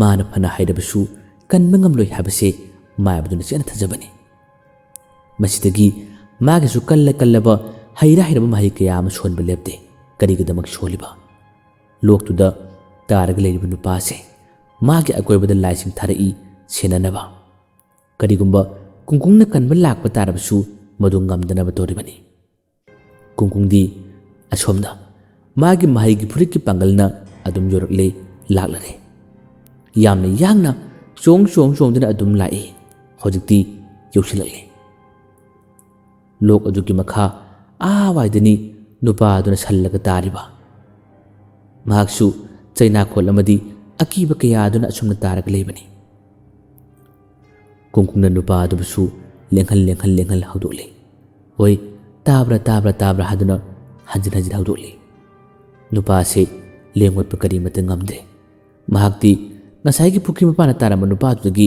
S1: ꯃꯥꯅ ꯐꯅ ꯍꯩꯔꯕꯁꯨ ꯀꯟꯕ ꯉꯝꯂꯣꯏ ꯍꯥꯏꯕꯁꯦ ꯃꯥꯏꯕꯗꯨꯅ ꯆꯦꯠꯅ ꯊꯥꯖꯕꯅꯤ꯫ ꯃꯁꯤꯗꯒꯤ ꯃꯥꯒꯤꯁꯨ ꯀꯜꯂꯕ ꯍꯩꯔꯕ ꯃꯍꯩ ꯀꯌꯥ ꯑꯃ ꯁꯣꯟꯕ ꯂꯦꯞꯇꯦ꯫ ꯀꯔꯤꯒꯤꯗꯃꯛ ꯁꯣꯜꯂꯤꯕ? ꯂꯣꯛꯇꯨꯗ ꯇꯥꯔꯒ ꯂꯩꯔꯤꯕ ꯅꯨꯄꯥꯁꯦ ꯃꯥꯒꯤ ꯑꯀꯣꯏꯕꯗ ꯂꯥꯏꯁꯤꯡ ꯊꯥꯔꯛꯏ ꯁꯦꯟꯅꯅꯕ꯫ ꯀꯔꯤꯒꯨꯝꯕ ꯀꯨꯡꯀꯨꯡꯅ ꯀꯟꯕ ꯂꯥꯛꯄ ꯇꯥꯔꯕꯁꯨ ꯃꯗꯨ ꯉꯝꯗꯅꯕ ꯇꯧꯔꯤꯕꯅꯤ꯫ ꯀꯨꯡꯀꯨꯡꯗꯤ ꯑꯁꯣꯝꯗ ꯃꯥꯒꯤ ꯃꯍꯩꯒꯤ ꯐꯨꯔꯤꯠꯀꯤ ꯄꯥꯡꯒꯜꯅ ꯑꯗꯨꯝ ꯂꯥꯛꯂꯔꯦ꯫ ꯌꯥꯝꯅ ꯌꯥꯡꯅ ꯆꯣꯡꯗꯨꯅ ꯑꯗꯨꯝ ꯂꯥꯛꯏ꯫ ꯍꯧꯖꯤꯛꯇꯤ ꯌꯧꯁꯤꯜꯂꯛꯂꯦ꯫ ꯂꯣꯛ ꯑꯗꯨꯒꯤ ꯃꯈꯥ ꯋꯥꯏꯗꯅꯤ ꯅꯨꯄꯥ ꯑꯗꯨꯅ ꯁꯜꯂꯒ ꯇꯥꯔꯤꯕ꯫ ꯃꯍꯥꯛꯁꯨ ꯆꯩꯅꯥꯈꯣꯜ ꯑꯃꯗꯤ ꯑꯀꯤꯕ ꯀꯌꯥ ꯑꯗꯨꯅ ꯑꯁꯨꯝꯅ ꯇꯥꯔꯒ ꯂꯩꯕꯅꯤ꯫ ꯀꯨꯡꯀꯨꯡꯅ ꯅꯨꯄꯥ ꯑꯗꯨꯕꯨꯁꯨ ꯂꯦꯡꯍꯜ ꯍꯧꯗꯣꯛꯂꯤ꯫ ꯍꯣꯏ, ꯇꯥꯕ꯭ꯔꯥ ꯍꯥꯏꯗꯨꯅ hajin hajin haudokli. Nupa ase lengwatpa karimata ngamdre. Mahakti ngasai pukri mapana taramba nupa adudagi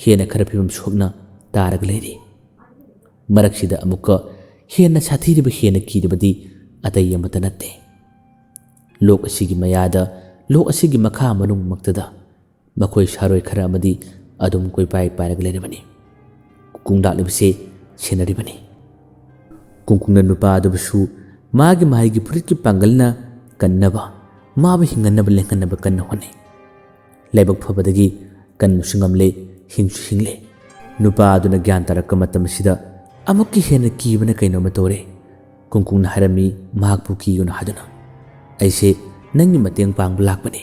S1: hena khara phibam sokna taraga leiri. Maraksida amuka hena sathiriba hena kiribadi atai amata natte. Lok asigi mayada lok asigi makha manung maktada makoi saroi khara amadi adum koi pai paraga leirabani. Kungkung daklibase senaribani. Kungkungna nupa adubasu magi mahigi puritki pangalna kannaba maba hinganaba lenghanaba kanna honai. Laibak phabadagi kannu singamle hingsu hingle. Nupa aduna gyan tarakka matam sida amukki hena kibana kainoma tore. Kungkungna harami mahakpu kiyuna haduna. Aise nangi mateng pangbu lakbani.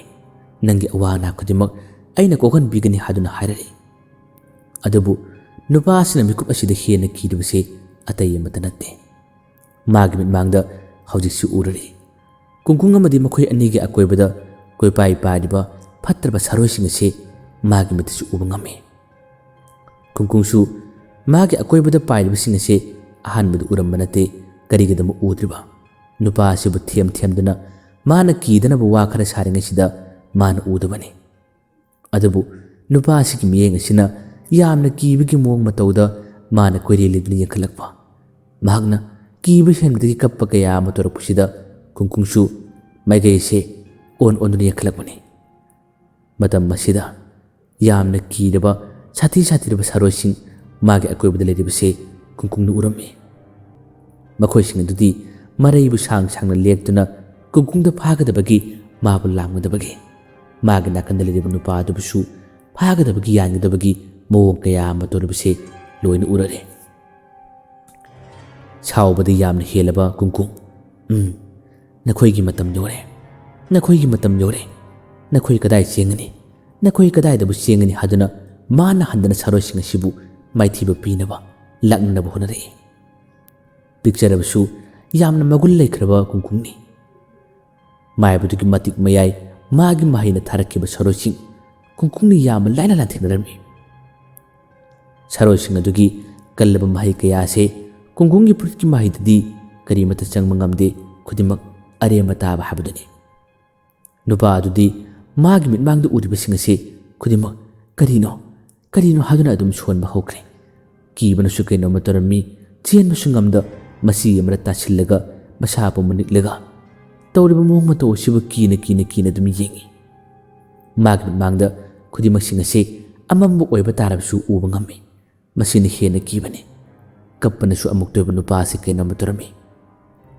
S1: Nangi awana kudimak aina kokan bigani haduna harari. Adabu nupa asina mikup asida hena kidabase atai amata natte. Magi mitmangda haujiksi urari. Kungkung amadi makhoi anigi akoibada koi pai padiba fatraba saroising ase magi mitisu uba ngame. Kungkungsu magi akoibada paidibasing ase ahanbada uramba nate karigidama udriba. Nupa asibu thiam-thiamdana mana kidanaba wa khara saringasida mana udabani. Adabu nupa asigi miyeng asina yamna kibigi mawong matauda mana koireliduna yakhalakpa. Mahakna kiba henbadagi kappa kaya matorakpusida kungkungsu maigaise on-onduna yakhalakpani. Matam masida yamna kidaba sathi-sathiraba saroising magi akoibada leiribase kungkungna urami. Makhoising adudi maraibu sang-sangna lektuna kungkungda phagadabagi mabu langmadabagi. Magi nakanda leiriba nupa adubasu phagadabagi yangadabagi mawong kaya matoribase loina urare. Saubada yamna helaba kungkung. Nakhoigi matam yore. Nakhoigi matam yore. Nakhoi kadai chengani. Nakhoi kadai dabu chengani haduna mana handana saroising asibu maithiba pinaba laknaba honare. Picture yamna magul laikhraba kungkungni. Maibadugi matik mayai magi mahina tharakiba saroising kungkungni yamna laina lantheknarami. Saroising adugi kallaba mahi kaya ase kungkungi puritki mahidadi karimata changma ngamde khudimak aremba taba habadani. Nupa adudi magi mitmangda uribasing ase khudimak karino haduna adum sonba hokre. Kibanasu kainoma torami chenbasu ngamda masi amra tasillaga masapu maniklaga tawriba mawong mataw asiba kina dum yengi. Magi mitmangda khudimaksing ase amambu oiba tarabasu uba ngami. Masina hena kibani. Kappanasu amuk toiba nupa ase kainoma torami.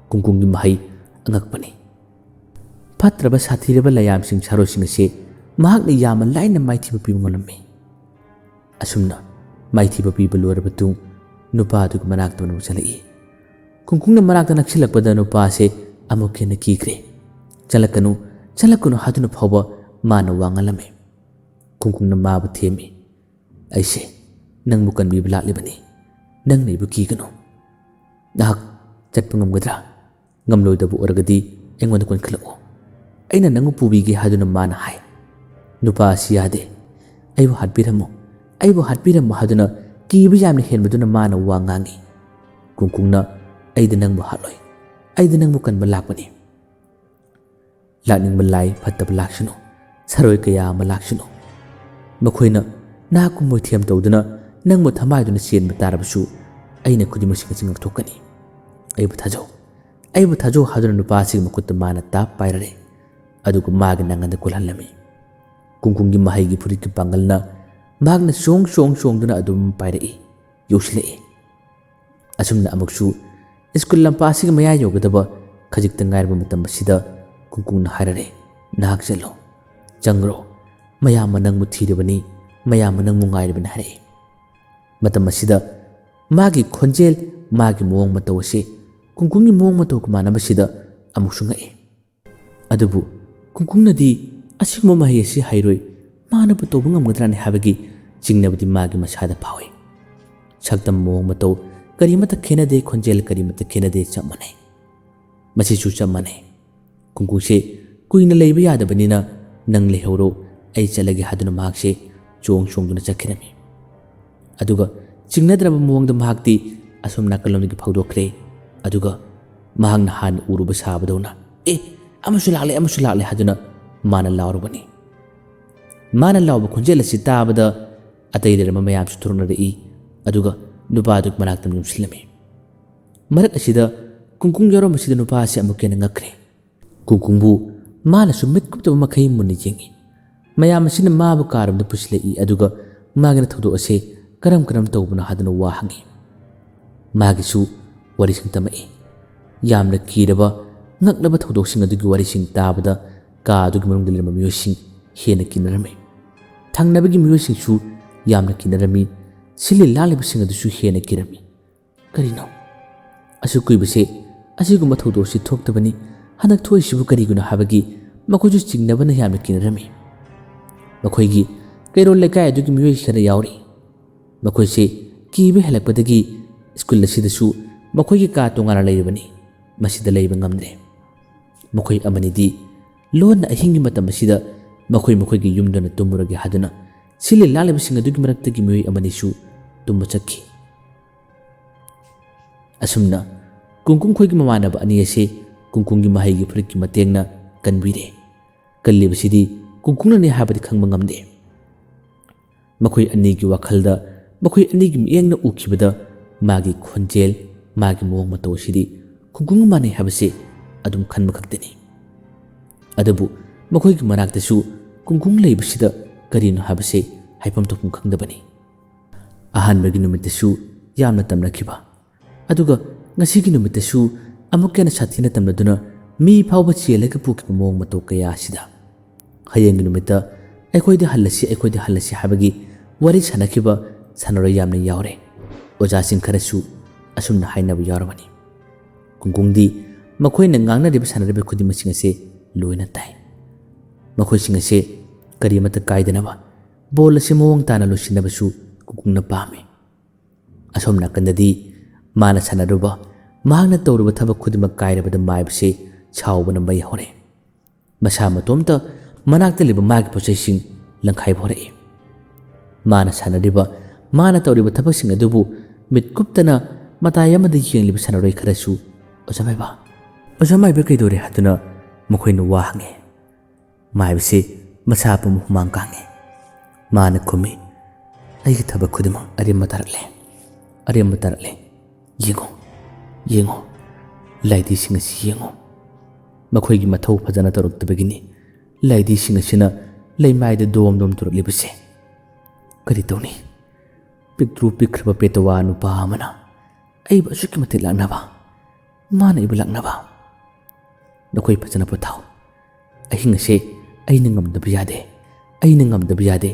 S1: Kungkungi mahai angakpani. Fatraba sathiraba layamsing saroising ase mahakna yama laina maithiba piba ngalami. Asumna maithiba piba lorabatung nupa aduga manakta manamu chalai. Kungkungna manakta naksilakpada nupa ase amuk hena kikre. Chalakanu haduna phawba mana wangalame. Kungkungna mabu themi. Aise nang bukan biba laklibani. Nang naibu kikano. Nahak chatpa ngamgadra. Ngamloidabu oragadi engwanda kon khalako. Aina nangu pubigi haduna mana hai. Nupa asiyade. Aibu hatbiramu haduna kiba yamna henbaduna mana wangangi. Kungkungna aida nangbu hatloi. Aida nangbu kanba lakpani. Lakning malai fattaba laksano. Saroi kaya ama laksano. Makhoina naku moithiam tawduna nangbu thamaiduna senba tarabasu aina khudimasing ase ngakthokani. Aibu thajau haduna nupa asigi makutta mana tap pairare. Aduga magi nanganda kulhalami. Kungkungi mahigi puritki pangalna magna song duna adum pairai yosilai. Asumna amuksu iskul lampa asigi maya yogadaba khajikta ngairba matam asida kungkungna harare. Nahak jalo changro mayama nangmu thiribani mayama nangmu ngairibani hare. Matam asida magi khonjel magi mawong mataw ase kungkungi mawong mataw kumana basida amuksu ngai. Adubu kungkungnadi asigma mahi ase hairoi mana patoba ngamgadrani habagi jingnabadi magi masada phawi. Saktam mawong mataw karimata khenade khonjel karimata khenade chap manai. Masisu chap manai. Kungkungse kuina leiba yadabanina nang lehoro ai chalagi haduna mahakse chongduna chakhirami. Aduga chingnadraba mawongda mahakti asum nakalomdagi phawdokre. Aduga mahangna han uruba sabadona amusu lagle haduna mana laurubani mana lauba khunjel asi tabada atai lerma mayam su turna ri aduga nupa duk manaktam yumsilami marak asida kungkung yaro masida nupa asi amukena ngakre kungkungbu mana su mit kupta makai munni jengi mayam asina mabu karam da pusle aduga magana thodo ase karam tawbuna haduna wa hangi magi su wari sing tamai yamna kiraba ngaknaba thodo sing adugi wari sing tabada ka adugi manung dilirma miyo sing hena kinarame thangnabagi miyo sing su yamna kinarami sili laliba sing adu su hena kirami karino asu kuibase asiguma thodo si thoktabani hanak thoi sibu kariguna habagi makoju chingnabana yamna kinarami makoigi kairol lekai adugi miyo khana yauri makoise kibe helakpadagi school asidasu makoigi ka tongana leibani masida leiba ngamdre makoi amanidi lon ahingi matam asida makoi gi yumdana tumurage haduna sili laliba singa dugi maraktagi mioi amanisu tumba chakki asumna kungkung khoi gi mamanaba ani ase kungkung gi mahai gi furik gi matengna kanbire kalliba sidi kungkung ne habadi khangba ngamde makoi ani gi wakhalda makoi ani gi miengna ukibada magi khonjel magi mong mato sidi kungkung mane habase adum khanba khakteni adabu makoi gi manaktasu kungkung leibasida karino habase haipam to kung khangdabani ahan bagi numitasu yamna tamnakiba aduga ngasi gi numitasu amukena sathina tamnaduna mi phawba chelaga puki mong mato kaya sida hayeng gi numita aikoide halasi habagi wari sanakiba sanaro yamna yaure oja sing kharasu asumna hainabu yarwani kungkungdi makoi na ngangna riba sanariba khudi masing ase loina tai makoi sing ase karimata kaidanaba bol ase mowang tana losinabasu kungkungna pame asomna kandadi mana sanaruba mahangna tawruba thaba khudima kairabada maibase chawbana mai hore masa matomta manakta liba magi posai sing langkhai bhore mana sanariba mana tawriba thaba sing adubu mitkuptana matayamada yengliba sanaroi kharasu ojamaiba kaidore haduna makoina wa hange maibse masapa humang kange mana kumi aigi thaba khudima aremma tarakle yengo laidi singa si yengo makoi gi mathau phajana taruktabagini laidi singa sina leimaida dom turuklibase kari tawni piktru pikraba petawa nupa amana aiba suki mate laknaba mana iba laknaba nakoi phajana pothau ahinga se aina ngamdaba yade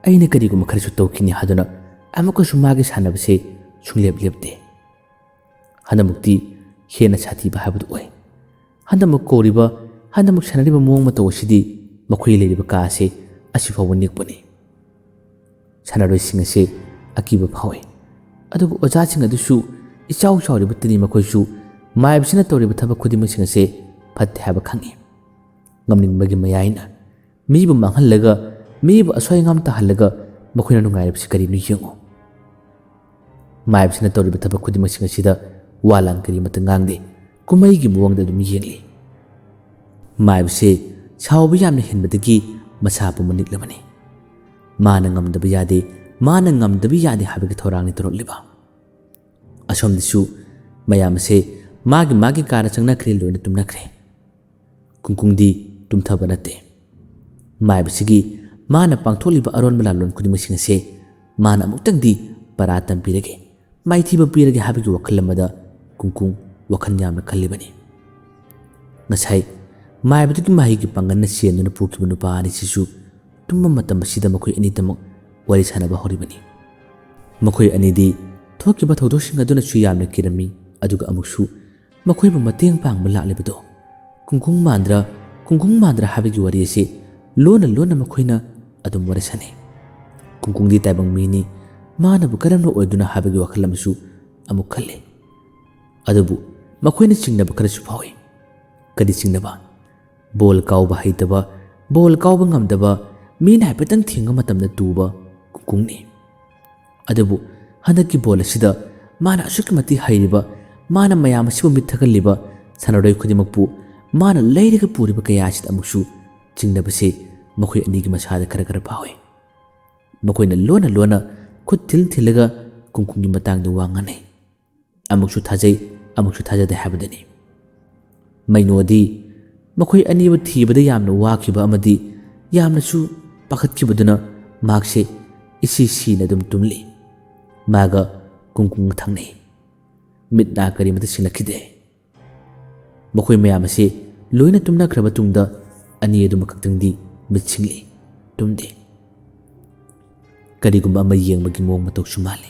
S1: aina kariguma kharisu tawkini haduna amaka sumagi sanabase sunglep-lepte hanamukti hena sathi habadu oi hanamuk koriba hanamuk sanariba mong mato sidi makoi leriba ka ase asifawa nikpani sanaroi singa se akiba phawe adugu oja singa dusu ichau chawriba tini makoisu maibsina tawriba thaba khudima singa se phatte haba khangi ngamningbagi mayaina mibu manghallaga mibu asoi ngam ta hallaga makoina nungairabsi kari nu yengo maibsina tawriba thaba khudima singa sida walang kari mata ngangde kumai gi muwangda dum yengli maibse chawba yamna hinbadagi masapu maniklamani mana ngamdaba yade habagi thorangni torokliba asomdisu mayamse magi kana changnakre loina tumnakre kungkungdi tumthaba nate maibsigi mana pangtholiba aron malalon kudimasing ase mana amuktangdi paratam pirage maithiba pirage habigi wakhalamada kungkung wakhan yamna khallibani ngasai maibdugi mahigi panganna sienuna pukibu nupa ani sisu tumma matam sida makoi ani tamak wari sanaba horibani makoi anidi thokiba thodosing aduna chu yamna kirami aduga amuksu makoi bu mateng pangba laklibado kungkung mandra habigi wari ase lona makoina adum wari sane kungkung di taibang mini mana bu karamno oiduna habigi wakhalamsu amuk khalle adubu makoina chingnaba kharasu phawi kadi chingnaba bol kauba haitaba bol kauba ngamdaba min haipatang thinga matamna tuba kungkungni adubu hanaki bol asida mana asukmati hairiba mana mayam asibu mithagalliba ꯁꯥꯟꯅꯔꯣꯏ ꯈꯨꯗꯤꯡꯃꯛꯄꯨ ꯃꯥꯅ ꯂꯩꯔꯒ ꯄꯨꯔꯤꯕ ꯀꯌꯥ ꯑꯁꯤꯗ ꯑꯃꯨꯛꯁꯨ ꯆꯤꯡꯅꯕꯁꯦ ꯃꯈꯣꯏ ꯑꯅꯤꯒꯤ ꯃꯁꯥꯗ ꯈꯔ ꯐꯥꯎꯏ꯫ ꯃꯈꯣꯏꯅ ꯂꯣꯟꯅ ꯂꯣꯟꯅ ꯈꯨꯠ ꯊꯤꯜꯂꯒ ꯀꯨꯡꯀꯨꯡꯒꯤ ꯃꯇꯥꯡꯗ ꯋꯥ ꯉꯥꯡꯅꯩ꯫ ꯑꯃꯨꯛꯁꯨ ꯊꯥꯖꯩ ꯑꯃꯨꯛꯁꯨ ꯊꯥꯖꯗꯦ ꯍꯥꯏꯕꯗꯨꯅꯤ꯫ ꯃꯩꯅꯣꯗꯤ ꯃꯈꯣꯏ ꯑꯅꯤꯕꯨ ꯊꯤꯕꯗ ꯌꯥꯝꯅ ꯋꯥꯈꯤꯕ ꯑꯃꯗꯤ ꯌꯥꯝꯅꯁꯨ ꯄꯥꯈꯠꯈꯤꯕꯗꯨꯅ ꯃꯍꯥꯛꯁꯦ ꯏꯁꯤ ꯁꯤꯅ ꯑꯗꯨꯝ ꯇꯨꯝꯂꯤ꯫ ꯃꯥꯒ ꯀꯨꯡꯀꯨꯡꯒ ꯊꯪꯅꯩ꯫ ꯃꯤꯠ ꯅꯥ ꯀꯔꯤꯃꯇ ꯁꯤꯡꯂꯛꯈꯤꯗꯦ꯫ ꯃꯈꯣꯏ ꯃꯌꯥꯝ ꯑꯁꯤ ꯂꯣꯏꯅ ꯇꯨꯝꯅꯈ꯭ꯔꯕ ꯇꯨꯡꯗ ꯑꯅꯤ ꯑꯗꯨꯃꯈꯛꯇꯪꯗꯤ ꯃꯤꯠ ꯁꯤꯡꯂꯤ, ꯇꯨꯝꯗꯦ꯫ ꯀꯔꯤꯒꯨꯝꯕ ꯑꯃ ꯌꯦꯡꯕꯒꯤ ꯃꯑꯣꯡ ꯃꯇꯧꯁꯨ ꯃꯥꯜꯂꯤ꯫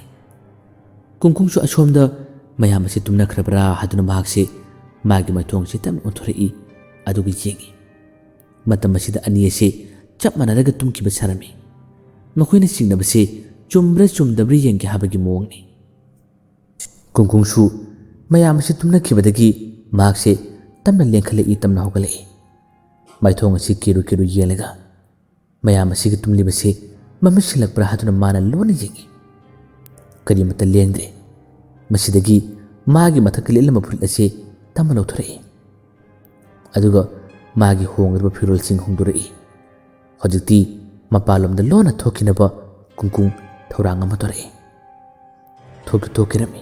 S1: ꯀꯨꯡꯀꯨꯡꯁꯨ ꯑꯁꯣꯝꯗ ꯃꯌꯥꯝ ꯑꯁꯤ ꯇꯨꯝꯅꯈ꯭ꯔꯕ꯭ꯔꯥ ꯍꯥꯏꯗꯨꯅ ꯃꯍꯥꯛꯁꯦ ꯃꯥꯒꯤ ꯃꯥꯏꯊꯣꯡꯁꯦ ꯇꯞꯅ ꯑꯣꯟꯊꯣꯔꯛꯏ ꯑꯗꯨꯒ ꯌꯦꯡꯏ꯫ ꯃꯇꯝ ꯑꯁꯤꯗ ꯑꯅꯤ ꯑꯁꯤ ꯆꯞ ꯃꯥꯟꯅꯔꯒ ꯇꯨꯝꯈꯤꯕ ꯁꯥꯔꯝꯃꯤ꯫ ꯃꯈꯣꯏꯅ ꯆꯤꯡꯅꯕꯁꯤ ꯆꯨꯝꯕ꯭ꯔꯥ ꯆꯨꯝꯗꯕ꯭ꯔꯥ ꯌꯦꯡꯒꯦ ꯍꯥꯏꯕꯒꯤ ꯃꯑꯣꯡꯅꯤ꯫ ꯀꯨꯡꯀꯨꯡꯁꯨ ꯃꯌꯥꯝ ꯑꯁꯤ ꯇꯨꯝꯅꯈꯤꯕꯗꯒꯤ ꯃꯍꯥꯛꯁꯦ ꯇꯞꯅ ꯂꯦꯡꯈꯠꯂꯛꯏ, ꯇꯞꯅ ꯍꯧꯒꯠꯂꯛꯏ꯫ ꯃꯥꯏꯊꯣꯡ ꯑꯁꯤ ꯀꯤꯔꯨ ꯌꯦꯡꯂꯒ ꯃꯌꯥꯝ ꯑꯁꯤꯒ ꯇꯨꯝꯂꯤꯕꯁꯤ ꯃꯃꯤꯠ ꯁꯤꯡꯂꯛꯄ꯭ꯔꯥ ꯍꯥꯏꯗꯨꯅ ꯃꯥꯅ ꯂꯣꯟꯅ ꯌꯦꯡꯏ꯫ ꯀꯔꯤꯃꯇ ꯂꯦꯡꯗ꯭ꯔꯦ꯫ ꯃꯁꯤꯗꯒꯤ ꯃꯥꯒꯤ ꯃꯊꯛꯇ ꯂꯤꯠꯂꯝꯕ ꯐꯨꯔꯤꯠ ꯑꯁꯤ ꯇꯞꯅ ꯂꯧꯊꯣꯔꯛꯏ꯫ ꯑꯗꯨꯒ ꯃꯥꯒꯤ ꯍꯣꯡꯂꯤꯕ ꯐꯤꯔꯣꯜꯁꯤꯡ ꯍꯣꯡꯗꯣꯔꯛꯏ꯫ ꯍꯧꯖꯤꯛꯇꯤ ꯃꯄꯥꯟꯂꯣꯝꯗ ꯂꯣꯟꯅ ꯊꯣꯛꯈꯤꯅꯕ ꯀꯨꯡꯀꯨꯡ ꯊꯧꯔꯥꯡ ꯑꯃ ꯇꯧꯔꯛꯏ꯫ ꯊꯣꯛꯈꯤꯔꯝꯃꯤ꯫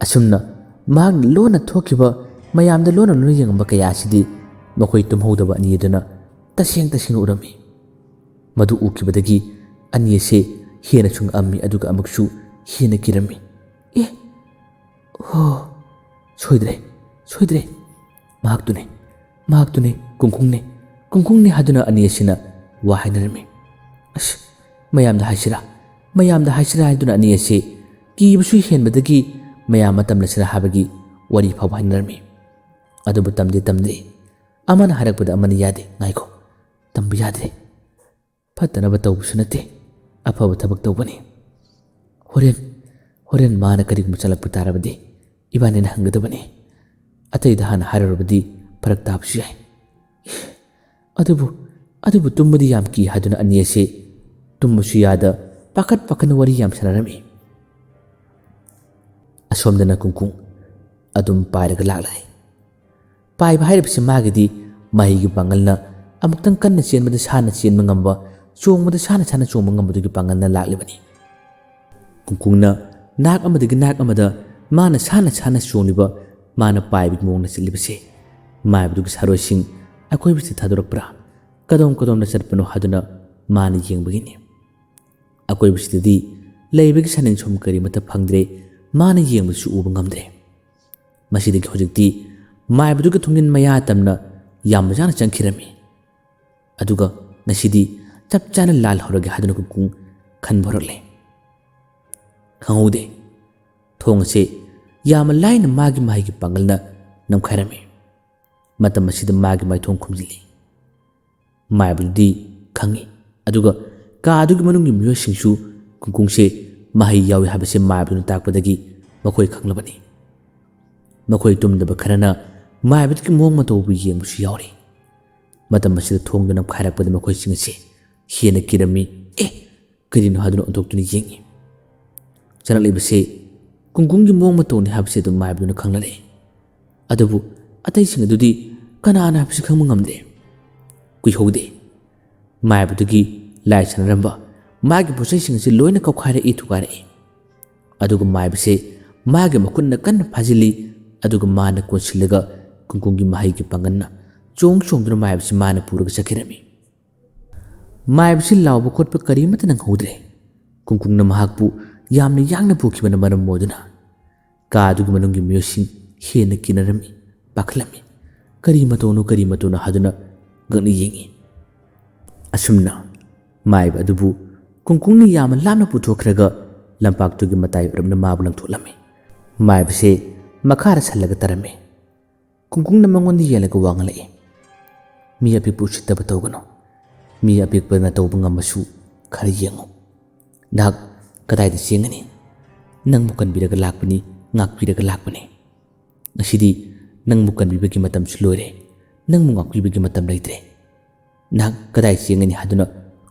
S1: ꯑꯁꯨꯝꯅ ꯃꯍꯥꯛꯅ ꯂꯣꯟꯅ ꯊꯣꯛꯈꯤꯕ ꯃꯌꯥꯝꯗ ꯂꯣꯟꯅ ꯌꯦꯡꯉꯝꯕ ꯀꯌꯥ ꯑꯁꯤꯗꯤ ꯃꯈꯣꯏ ꯇꯨꯝꯍꯧꯗꯕ ꯑꯅꯤ ꯑꯗꯨꯅ ꯇꯁꯦꯡꯅ ꯎꯔꯝꯃꯤ꯫ ꯃꯗꯨ ꯎꯈꯤꯕꯗꯒꯤ ꯑꯅꯤ ꯑꯁꯤ ꯍꯦꯟꯅꯁꯨ ꯉꯛꯑꯝꯃꯤ ꯑꯗꯨꯒ ꯑꯃꯨꯛꯁꯨ ꯍꯦꯟꯅ ꯀꯤꯔꯝꯃꯤ꯫ ꯁꯣꯏꯗ꯭ꯔꯦ, ꯃꯍꯥꯛꯇꯨꯅꯦ, ꯀꯨꯡꯀꯨꯡꯅꯦ ꯍꯥꯏꯗꯨꯅ ꯑꯅꯤ ꯑꯁꯤꯅ ꯋꯥ ꯍꯥꯏꯅꯔꯝꯃꯤ꯫ ꯑꯁ, ꯃꯌꯥꯝꯗ ꯍꯥꯏꯁꯤꯔꯥ ꯍꯥꯏꯗꯨꯅ ꯑꯅꯤ ꯑꯁꯤ ꯀꯤꯕꯁꯨ ꯍꯦꯟꯕꯗꯒꯤ ꯃꯌꯥꯝ ꯇꯝꯂꯁꯤꯔꯥ ꯍꯥꯏꯕꯒꯤ ꯋꯥꯔꯤ ꯐꯥꯎꯕ ꯍꯥꯏꯅꯔꯝꯃꯤ꯫ ꯑꯗꯨꯕꯨ ꯇꯝꯗ꯭ꯔꯤ꯫ ꯑꯃꯅ ꯍꯥꯏꯔꯛꯄꯗ ꯑꯃꯅ ꯌꯥꯗꯦ, ꯉꯥꯏꯈꯣ, ꯇꯝꯕ ꯌꯥꯗ꯭ꯔꯦ, ꯐꯠꯇꯅꯕ ꯇꯧꯕꯁꯨ ꯅꯠꯇꯦ, ꯑꯐꯕ ꯊꯕꯛ ꯇꯧꯕꯅꯤ꯫ ꯍꯣꯔꯦꯟ ꯃꯥꯅ ꯀꯔꯤꯒꯨꯝꯕ ꯆꯠꯂꯛꯄ ꯇꯥꯔꯕꯗꯤ ꯏꯕꯥꯅꯤꯅ ꯍꯪꯒꯗꯕꯅꯤ꯫ ꯑꯇꯩꯗ ꯍꯥꯟꯅ ꯍꯥꯏꯔꯨꯔꯕꯗꯤ ꯐꯔꯛ ꯇꯥꯕꯁꯨ ꯌꯥꯏ꯫ ꯑꯗꯨꯕꯨ ꯇꯨꯝꯕꯗꯤ ꯌꯥꯝ ꯀꯤ ꯍꯥꯏꯗꯨꯅ ꯑꯅꯤ ꯑꯁꯤ ꯇꯨꯝꯕꯁꯨ ꯌꯥꯗ ꯄꯥꯈꯠꯅ ꯋꯥꯔꯤ ꯌꯥꯝ ꯁꯥꯟꯅꯔꯝꯃꯤ꯫ ꯑꯁꯣꯝꯗꯅ ꯀꯨꯡꯀꯨꯡ ꯑꯗꯨꯝ ꯄꯥꯏꯔꯒ ꯂꯥꯛꯂꯦ꯫ ꯄꯥꯏꯕ ꯍꯥꯏꯔꯤꯕꯁꯤ ꯃꯥꯒꯤꯗꯤ ꯃꯍꯩꯒꯤ ꯄꯥꯡꯒꯜꯅ ꯑꯃꯨꯛꯇꯪ ꯀꯟꯅ ꯆꯦꯟꯕꯗ ꯁꯥꯟꯅ ꯆꯦꯟꯕ ꯉꯝꯕ, ꯆꯣꯡꯕꯗ ꯁꯥꯟꯅ ꯆꯣꯡꯕ ꯉꯝꯕꯗꯨꯒꯤ ꯄꯥꯡꯒꯜꯅ ꯂꯥꯛꯂꯤꯕꯅꯤ꯫ ꯀꯨꯡꯀꯨꯡꯅ ꯅꯥꯛ ꯑꯃꯗꯒꯤ ꯅꯥꯛ ꯑꯃꯗ ꯃꯥꯅ ꯁꯥꯟꯅ ꯆꯣꯡꯂꯤꯕ, ꯃꯥꯅ ꯄꯥꯏꯕꯒꯤ ꯃꯑꯣꯡꯗ ꯆꯠꯂꯤꯕꯁꯦ ꯃꯥꯏꯕꯗꯨꯒꯤ ꯁꯥꯔꯣꯏꯁꯤꯡ ꯑꯀꯣꯏꯕꯁꯤꯗ ꯊꯥꯗꯣꯔꯛꯄ꯭ꯔꯥ, ꯀꯗꯣꯝꯗ ꯆꯠꯄꯅꯣ ꯍꯥꯏꯗꯨꯅ ꯃꯥꯅ ꯌꯦꯡꯕꯒꯤꯅꯤ꯫ ꯑꯀꯣꯏꯕꯁꯤꯗꯗꯤ ꯂꯩꯕꯒꯤ ꯁꯥꯅꯤꯡꯁꯨꯝ ꯀꯔꯤꯃꯠꯇ ꯐꯪꯗ꯭ꯔꯦ, ꯃꯥꯅ ꯌꯦꯡꯕꯁꯨ ꯎꯕ ꯉꯝꯗ꯭ꯔꯦ꯫ ꯃꯁꯤꯗꯒꯤ ꯍꯧꯖꯤꯛꯇꯤ ꯃꯥꯏꯕꯗꯨꯒ ꯊꯣꯡꯖꯤꯟ ꯃꯌꯥ ꯇꯝꯅ ꯌꯥꯝꯅ ꯆꯪꯈꯤꯔꯝꯃꯤ꯫ ꯑꯗꯨꯒ ꯉꯁꯤꯗꯤ ꯆꯞ ꯆꯥꯅ ꯂꯥꯜꯍꯧꯔꯒꯦ ꯍꯥꯏꯗꯨꯅ ꯀꯨꯡꯀꯨꯡ ꯈꯟꯕ ꯍꯧꯔꯛꯂꯦ꯫ ꯈꯪꯍꯧꯗꯦ꯫ ꯊꯣꯡ ꯑꯁꯤ ꯌꯥꯝꯅ ꯂꯥꯏꯅ ꯃꯥꯒꯤ ꯃꯍꯩꯒꯤ ꯄꯥꯡꯒꯜꯅ ꯅꯝꯈꯥꯏꯔꯝꯃꯤ꯫ ꯃꯇꯝ ꯑꯁꯤꯗ ꯃꯥꯒꯤ ꯃꯥꯏꯊꯣꯡ ꯈꯨꯝꯖꯤꯜꯂꯤ꯫ ꯃꯥꯏꯕꯗꯨꯗꯤ ꯈꯪꯏ, ꯑꯗꯨꯒ ꯀꯥ ꯑꯗꯨꯒꯤ ꯃꯅꯨꯡꯒꯤ ꯃꯤꯑꯣꯏꯁꯤꯡꯁꯨ ꯀꯨꯡꯀꯨꯡꯁꯦ ꯃꯍꯩ ꯌꯥꯎꯏ ꯍꯥꯏꯕꯁꯤ ꯃꯥꯏꯕꯗꯨꯅ ꯇꯥꯛꯄꯗꯒꯤ ꯃꯈꯣꯏ ꯈꯪꯂꯕꯅꯤ꯫ ꯃꯈꯣꯏ ꯇꯨꯝꯗꯕ ꯈꯔꯅ ꯃꯥꯏꯕꯗꯨꯒꯤ ꯃꯑꯣꯡ ꯃꯇꯧꯕꯨ ꯌꯦꯡꯕꯁꯨ ꯌꯥꯎꯔꯤ꯫ ꯃꯇꯝ ꯑꯁꯤꯗ ꯊꯣꯡꯗꯨ ꯅꯝꯈꯥꯏꯔꯛꯄꯗ ꯃꯈꯣꯏꯁꯤꯡ ꯑꯁꯤ ꯍꯦꯟꯅ ꯀꯤꯔꯝꯃꯤ꯫ ꯀꯔꯤꯅꯣ ꯍꯥꯏꯗꯨꯅ ꯑꯣꯟꯊꯣꯛꯇꯨꯅ ꯌꯦꯡꯏ꯫ ꯆꯪꯂꯛꯂꯤꯕꯁꯤ ꯀꯨꯡꯀꯨꯡꯒꯤ ꯃꯑꯣꯡ ꯃꯇꯧꯅꯤ ꯍꯥꯏꯕꯁꯤ ꯑꯗꯨꯝ ꯃꯥꯏꯕꯗꯨꯅ ꯈꯪꯂꯛꯏ꯫ ꯑꯗꯨꯕꯨ ꯑꯇꯩꯁꯤꯡ ꯑꯗꯨꯗꯤ ꯀꯅꯥꯅ ꯍꯥꯏꯕꯁꯤ ꯈꯪꯕ ꯉꯝꯗꯦ꯫ ꯀꯨꯏꯍꯧꯗꯦ꯫ ꯃꯥꯏꯕꯗꯨꯒꯤ ꯂꯥꯏ ꯁꯥꯟꯅꯔꯝꯕ ꯃꯥꯒꯤ ꯄꯣꯠꯆꯩꯁꯤꯡ ꯑꯁꯤ ꯂꯣꯏꯅ ꯀꯧꯈꯥꯏꯔꯛꯏ, ꯊꯨꯒꯥꯏꯔꯛꯏ꯫ ꯑꯗꯨꯒ ꯃꯥꯏꯕꯁꯦ ꯃꯥꯒꯤ ꯃꯈꯨꯠꯅ ꯀꯟꯅ ꯐꯥꯖꯤꯜꯂꯤ, ꯑꯗꯨꯒ ꯃꯥꯅ ꯀꯣꯟꯁꯤꯜꯂꯒ ꯀꯨꯡꯀꯨꯡꯒꯤ ꯃꯍꯩꯒꯤ ꯄꯥꯡꯒꯜꯅ ꯆꯣꯡꯗꯨꯅ ꯃꯥꯏꯕꯁꯤ ꯃꯥꯅ ꯄꯨꯔꯒ ꯆꯠꯈꯤꯔꯝꯃꯤ꯫ ꯃꯥꯏꯕꯁꯤ ꯂꯥꯎꯕ ꯈꯣꯠꯄ ꯀꯔꯤꯃꯠꯇ ꯅꯪꯍꯧꯗ꯭ꯔꯦ꯫ ꯀꯨꯡꯀꯨꯡꯅ ꯃꯍꯥꯛꯄꯨ ꯌꯥꯝꯅ ꯌꯥꯡꯅ ꯄꯨꯈꯤꯕꯅ ꯃꯔꯝ ꯑꯣꯏꯗꯨꯅ ꯀꯥ ꯑꯗꯨꯒꯤ ꯃꯅꯨꯡꯒꯤ ꯃꯤꯑꯣꯏꯁꯤꯡ ꯍꯦꯟꯅ ꯀꯤꯅꯔꯝꯃꯤ, ꯄꯥꯈꯠꯂꯝꯃꯤ꯫ ꯀꯔꯤ ꯃꯇꯧꯅꯣ ꯍꯥꯏꯗꯨꯅ ꯉꯛꯅ ꯌꯦꯡꯏ꯫ ꯑꯁꯨꯝꯅ ꯃꯥꯏꯕ ꯑꯗꯨꯕꯨ ꯀꯨꯡꯀꯨꯡꯅ ꯌꯥꯝꯅ ꯂꯥꯞꯅ ꯄꯨꯊꯣꯛꯈ꯭ꯔꯒ ꯂꯝꯄꯥꯛꯇꯨꯒꯤ ꯃꯇꯥꯏ ꯑꯣꯏꯔꯞꯅ ꯃꯥꯕꯨ ꯂꯪꯊꯣꯛꯂꯝꯃꯤ꯫ ꯃꯥꯏꯕꯁꯦ ꯃꯈꯥꯗ ꯁꯜꯂꯒ ꯇꯥꯔꯝꯃꯤ꯫ ꯀꯨꯡꯀꯨꯡꯅ ꯃꯉꯣꯟꯗ ꯌꯦꯡꯂꯒ ꯋꯥ ꯉꯥꯡꯂꯛꯏ꯫ ꯃꯤ ꯑꯄꯤꯛꯄ ꯎꯁꯤꯠꯇꯕ ꯇꯧꯒꯅꯨ꯫ ꯃꯤ ꯑꯄꯤꯛꯄꯅ ꯇꯧꯕ ꯉꯝꯃꯁꯨ ꯈꯔ ꯌꯦꯡꯉꯨ꯫ ꯅꯍꯥꯛ ꯀꯗꯥꯏꯗ ꯆꯦꯟꯒꯅꯤ? ꯅꯪꯕꯨ ꯀꯟꯕꯤꯔꯒ ꯂꯥꯛꯄꯅꯤ, ꯉꯥꯛꯄꯤꯔꯒ ꯂꯥꯛꯄꯅꯤ꯫ ꯉꯁꯤꯗꯤ ꯅꯪꯕꯨ ꯀꯟꯕꯤꯕꯒꯤ ꯃꯇꯝꯁꯨ ꯂꯣꯏꯔꯦ, ꯅꯪꯕꯨ ꯉꯥꯛꯄꯤꯕꯒꯤ ꯃꯇꯝ ꯂꯩꯇ꯭ꯔꯦ꯫ ꯅꯍꯥꯛ ꯀꯗꯥꯏ ꯆꯦꯟꯒꯅꯤ ꯍꯥꯏꯗꯨꯅ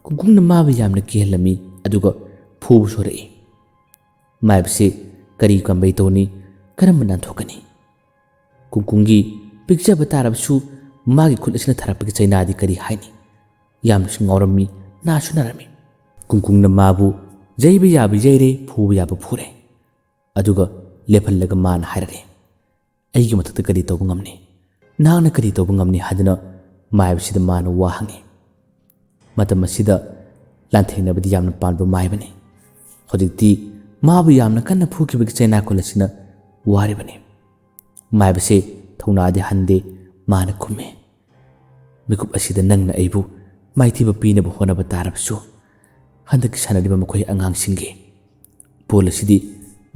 S1: ꯀꯨꯡꯀꯨꯡꯅ ꯃꯥꯕꯨ ꯌꯥꯝꯅ ꯀꯤꯍꯜꯂꯝꯃꯤ, ꯑꯗꯨꯒ ꯐꯨꯕꯁꯨ ꯍꯧꯔꯛꯏ꯫ ꯃꯥꯏꯕꯁꯤ ꯀꯔꯤ ꯀꯝꯕꯩ ꯇꯧꯅꯤ, ꯀꯔꯝꯕ ꯅꯥꯟꯊꯣꯛꯀꯅꯤ? ꯀꯨꯡꯀꯨꯡꯒꯤ ꯄꯤꯛꯆꯕ ꯇꯥꯔꯕꯁꯨ ꯃꯥꯒꯤ ꯈꯨꯠ ꯑꯁꯤꯅ ꯊꯥꯔꯛꯄꯒꯤ ꯆꯩꯅꯥꯗꯤ ꯀꯔꯤ ꯍꯥꯏꯅꯤ? ꯌꯥꯝꯅꯁꯨ ꯉꯥꯎꯔꯝꯃꯤ, ꯅꯥꯁꯨ ꯅꯥꯔꯝꯃꯤ꯫ ꯀꯨꯡꯀꯨꯡꯅ ꯃꯥꯕꯨ ꯌꯩꯕ ꯌꯥꯕ ꯌꯩꯔꯦ, ꯐꯨꯕ ꯌꯥꯕ ꯐꯨꯔꯦ꯫ ꯑꯗꯨꯒ ꯂꯦꯞꯍꯜꯂꯒ ꯃꯥꯅ ꯍꯥꯏꯔꯛꯑꯦ, ꯑꯩꯒꯤ ꯃꯊꯛꯇ ꯀꯔꯤ ꯇꯧꯕ ꯉꯝꯅꯤ? ꯅꯍꯥꯛꯅ ꯀꯔꯤ ꯇꯧꯕ ꯉꯝꯅꯤ ꯍꯥꯏꯗꯨꯅ ꯃꯥꯏꯕꯁꯤꯗ ꯃꯥꯅ ꯋꯥ ꯍꯪꯉꯤ꯫ ꯃꯇꯝ ꯑꯁꯤꯗ ꯂꯥꯟꯊꯦꯡꯅꯕꯗꯤ ꯌꯥꯝꯅ ꯄꯥꯟꯕ ꯃꯥꯏꯕꯅꯤ꯫ ꯍꯧꯖꯤꯛꯇꯤ ꯃꯥꯕꯨ ꯌꯥꯝꯅ ꯀꯟꯅ ꯐꯨꯈꯤꯕꯒꯤ ꯆꯩꯅꯥꯀꯣꯜ ꯑꯁꯤꯅ ꯋꯥꯔꯤꯕꯅꯤ꯫ ꯃꯥꯏꯕꯁꯦ ꯊꯧꯅꯥꯗꯤ ꯍꯟꯗꯦ, ꯃꯥꯅ ꯈꯨꯝꯃꯦ, ꯃꯤꯀꯨꯞ ꯑꯁꯤꯗ ꯅꯪꯅ ꯑꯩꯕꯨ ꯃꯥꯏꯊꯤꯕ ꯄꯤꯅꯕ ꯍꯣꯠꯅꯕ ꯇꯥꯔꯕꯁꯨ ꯍꯟꯗꯛꯀꯤ ꯁꯥꯟꯅꯔꯤꯕ ꯃꯈꯣꯏ ꯑꯉꯥꯡꯁꯤꯡꯒꯤ ꯕꯣꯜ ꯑꯁꯤꯗꯤ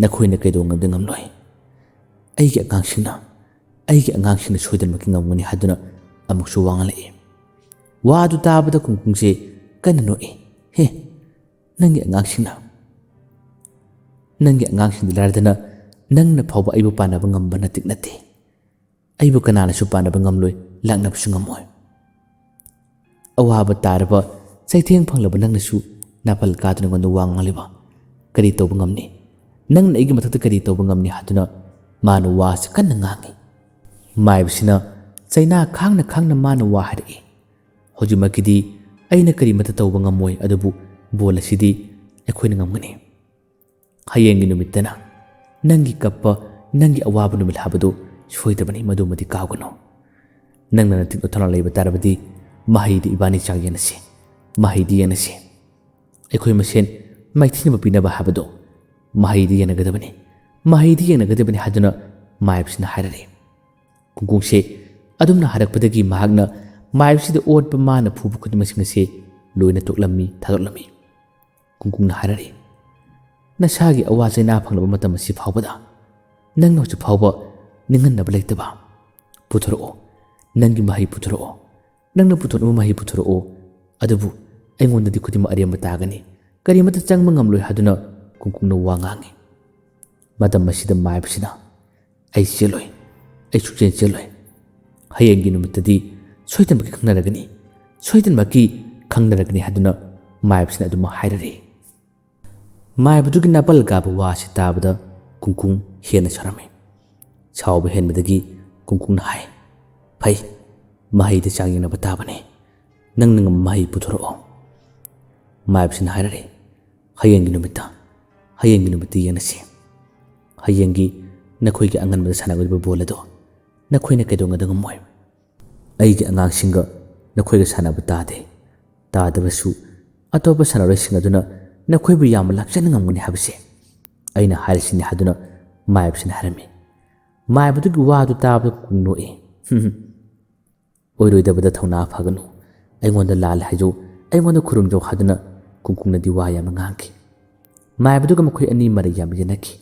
S1: ꯅꯈꯣꯏꯅ ꯀꯩꯗꯧꯉꯩꯗ ꯉꯝꯂꯣꯏ꯫ ꯑꯩꯒꯤ ꯑꯉꯥꯡꯁꯤꯡꯅ ꯁꯣꯏꯗꯅꯃꯛꯀꯤ ꯉꯝꯒꯅꯤ ꯍꯥꯏꯗꯨꯅ ꯑꯃꯨꯛꯁꯨ ꯋꯥ ꯉꯥꯡꯂꯛꯏ꯫ ꯋꯥ ꯑꯗꯨ ꯇꯥꯕꯗ ꯀꯨꯡꯀꯨꯡꯁꯦ ꯀꯟꯅ ꯅꯣꯛꯏ꯫ ꯍꯦ, ꯅꯪꯒꯤ ꯑꯉꯥꯡꯁꯤꯡꯗꯤ ꯂꯥꯏꯔꯗꯅ ꯅꯪꯅ ꯐꯥꯎꯕ ꯑꯩꯕꯨ ꯄꯥꯟꯅꯕ ꯉꯝꯕ ꯅꯠꯇꯦ꯫ ꯑꯩꯕꯨ ꯀꯅꯥꯅꯁꯨ ꯄꯥꯟꯅꯕ ꯉꯝꯂꯣꯏ, ꯂꯥꯛꯅꯕꯁꯨ ꯉꯝꯃꯣꯏ꯫ ꯑꯋꯥꯕ ꯇꯥꯔꯕ ꯆꯩꯊꯦꯡ ꯐꯪꯂꯕ ꯅꯪꯅꯁꯨ ꯅꯥꯄꯜ ꯀꯥꯗꯨꯅ ꯑꯩꯉꯣꯟꯗ ꯋꯥ ꯉꯥꯡꯂꯤꯕ ꯀꯔꯤ ꯇꯧꯕ ꯉꯝꯅꯤ? ꯅꯪꯅ ꯑꯩꯒꯤ ꯃꯊꯛꯇ ꯀꯔꯤ ꯇꯧꯕ ꯉꯝꯅꯤ ꯍꯥꯏꯗꯨꯅ ꯃꯥꯅ ꯋꯥꯁꯦ ꯀꯟꯅ ꯉꯥꯡꯉꯤ꯫ ꯃꯥꯏꯕꯁꯤꯅ ꯆꯩꯅꯥ ꯈꯥꯡꯅ ꯃꯥꯅ ꯋꯥ ꯍꯥꯏꯔꯛꯏ꯫ ꯍꯧꯖꯤꯛꯃꯛꯀꯤꯗꯤ ꯑꯩꯅ ꯀꯔꯤꯃꯠꯇ ꯇꯧꯕ ꯉꯝꯃꯣꯏ, ꯑꯗꯨꯕꯨ ꯕꯣꯜ ꯑꯁꯤꯗꯤ ꯑꯩꯈꯣꯏꯅ ꯉꯝꯒꯅꯤ꯫ ꯍꯌꯦꯡꯒꯤ ꯅꯨꯃꯤꯠꯇꯅ ꯅꯪꯒꯤ ꯀꯞꯄ, ꯅꯪꯒꯤ ꯑꯋꯥꯕ ꯅꯨꯃꯤꯠ ꯍꯥꯏꯕꯗꯨ ꯁꯣꯏꯗꯕꯅꯤ, ꯃꯗꯨꯃꯗꯤ ꯀꯥꯎꯒꯅꯨ꯫ ꯅꯪꯅ ꯅꯇꯤꯛ ꯅꯊꯧꯅꯥ ꯂꯩꯕ ꯇꯥꯔꯕꯗꯤ ꯃꯍꯩꯗꯤ ꯏꯕꯥꯅꯤ ꯆꯥꯡ ꯌꯦꯟꯅꯁꯤ, ꯃꯍꯩꯗꯤ ꯌꯦꯟꯅꯁꯤ꯫ ꯑꯩꯈꯣꯏ ꯃꯁꯦꯟ ꯃꯥꯏꯊꯤꯅꯕ ꯄꯤꯅꯕ ꯍꯥꯏꯕꯗꯣ ꯃꯍꯩꯗꯤ ꯌꯦꯟꯅꯒꯗꯕꯅꯤ ꯍꯥꯏꯗꯨꯅ ꯃꯥꯏꯕꯁꯤꯅ ꯍꯥꯏꯔꯛꯏ꯫ ꯀꯨꯡꯀꯨꯡꯁꯦ ꯑꯗꯨꯝꯅ ꯍꯥꯏꯔꯛꯄꯗꯒꯤ ꯃꯍꯥꯛꯅ ꯃꯥꯏꯕꯁꯤꯗ ꯑꯣꯠꯄ, ꯃꯥꯅ ꯐꯨꯕ ꯈꯨꯗꯤꯡꯃꯛꯁꯤꯡ ꯑꯁꯤ ꯂꯣꯏꯅ ꯇꯣꯛꯂꯝꯃꯤ, ꯊꯥꯗꯣꯛꯂꯝꯃꯤ꯫ ꯀꯨꯡꯀꯨꯡꯅ ꯍꯥꯏꯔꯛꯏ, ꯅꯁꯥꯒꯤ ꯑꯋꯥ ꯆꯩꯅꯥ ꯐꯪꯂꯕ ꯃꯇꯝ ꯑꯁꯤ ꯐꯥꯎꯕꯗ ꯅꯪꯅ ꯍꯧꯖꯤꯛ ꯐꯥꯎꯕ ꯅꯤꯡꯍꯟꯅꯕ ꯂꯩꯇꯕ ꯄꯨꯊꯣꯔꯛꯑꯣ, ꯅꯪꯒꯤ ꯃꯍꯩ ꯄꯨꯊꯣꯔꯛꯑꯣ, ꯅꯪꯅ ꯄꯨꯊꯣꯛꯅꯕ ꯃꯍꯩ ꯄꯨꯊꯣꯔꯛꯑꯣ꯫ ꯑꯗꯨꯕꯨ ꯑꯩꯉꯣꯟꯗꯗꯤ ꯈꯨꯗꯤꯡꯃꯛ ꯑꯔꯦꯝꯕ ꯇꯥꯒꯅꯤ, ꯀꯔꯤꯃꯠꯇ ꯆꯪꯕ ꯉꯝꯂꯣꯏ ꯍꯥꯏꯗꯨꯅ ꯀꯨꯡꯀꯨꯡꯅ ꯋꯥ ꯉꯥꯡꯉꯤ꯫ ꯃꯇꯝ ꯑꯁꯤꯗ ꯃꯥꯏꯕꯁꯤꯅ, ꯑꯩ ꯆꯦꯜꯂꯣꯏ, ꯑꯩ ꯁꯨꯛꯆꯦꯜ ꯆꯦꯜꯂꯣꯏ꯫ ꯍꯌꯦꯡꯒꯤ ꯅꯨꯃꯤꯠꯇꯗꯤ ꯁꯣꯏꯗꯅꯃꯛꯀꯤ ꯈꯪꯅꯔꯒꯅꯤ ꯍꯥꯏꯗꯨꯅ ꯃꯥꯏꯕꯁꯤꯅ ꯑꯗꯨꯃꯛ ꯍꯥꯏꯔꯛꯏ꯫ ꯃꯥꯏꯕꯗꯨꯒꯤ ꯅꯥꯄꯜ ꯀꯥꯕ ꯋꯥ ꯑꯁꯤ ꯇꯥꯕꯗ ꯀꯨꯡꯀꯨꯡ ꯍꯦꯟꯅ ꯁꯥꯎꯔꯝꯃꯤ꯫ ꯁꯥꯎꯕ ꯍꯦꯟꯕꯗꯒꯤ ꯀꯨꯡꯀꯨꯡꯅ ꯍꯥꯏ, ꯐꯩ, ꯃꯍꯩꯗ ꯆꯥꯡ ꯌꯦꯡꯅꯕ ꯇꯥꯕꯅꯤ, ꯅꯪꯅ ꯉꯝꯕ ꯃꯍꯩ ꯄꯨꯊꯣꯔꯛꯑꯣ꯫ ꯃꯥꯏꯕꯁꯤꯅ ꯍꯥꯏꯔꯛꯏ, ꯍꯌꯦꯡꯒꯤ ꯅꯨꯃꯤꯠꯇ ꯌꯦꯡꯅꯁꯤ꯫ ꯍꯌꯦꯡꯒꯤ ꯅꯈꯣꯏꯒꯤ ꯑꯉꯟꯕꯗ ꯁꯥꯟꯅꯒꯗꯕ ꯕꯣꯜ ꯑꯗꯣ ꯅꯈꯣꯏꯅ ꯀꯩꯗꯧꯉꯩꯗ ꯉꯝꯃꯣꯏ꯫ ꯑꯩꯒꯤ ꯑꯉꯥꯡꯁꯤꯡꯒ ꯅꯈꯣꯏꯒ ꯁꯥꯟꯅꯕ ꯇꯥꯗꯕꯁꯨ ꯑꯇꯣꯞꯄ ꯁꯥꯟꯅꯔꯣꯏꯁꯤꯡ ꯑꯗꯨꯅ ꯅꯈꯣꯏꯕꯨ ꯌꯥꯝꯅ ꯂꯥꯛꯆꯅ ꯉꯝꯒꯅꯤ ꯍꯥꯏꯕꯁꯦ ꯑꯩꯅ ꯍꯥꯏꯔꯤꯁꯤꯅꯤ ꯍꯥꯏꯗꯨꯅ ꯃꯥꯏꯕꯁꯤꯅ ꯍꯥꯏꯔꯝꯃꯤ꯫ ꯃꯥꯏꯕꯗꯨꯒꯤ ꯋꯥꯗꯨ ꯇꯥꯕꯗ ꯀꯨꯡꯀꯨꯡ ꯅꯣꯛꯏ꯫ ꯑꯣꯏꯔꯣꯏꯗꯕꯗ ꯊꯧꯅꯥ ꯐꯒꯅꯨ, ꯑꯩꯉꯣꯟꯗ ꯂꯥꯜꯂꯦ ꯍꯥꯏꯖꯧ, ꯑꯩꯉꯣꯟꯗ ꯈꯨꯔꯨꯝꯖꯧ ꯍꯥꯏꯗꯨꯅ ꯀꯨꯡꯀꯨꯡꯅꯗꯤ ꯋꯥ ꯌꯥꯝꯅ ꯉꯥꯡꯈꯤ꯫ ꯃꯥꯏꯕꯗꯨꯒ ꯃꯈꯣꯏ ꯑꯅꯤ ꯃꯔꯩ ꯌꯥꯝꯅ ꯌꯦꯠꯅꯈꯤ꯫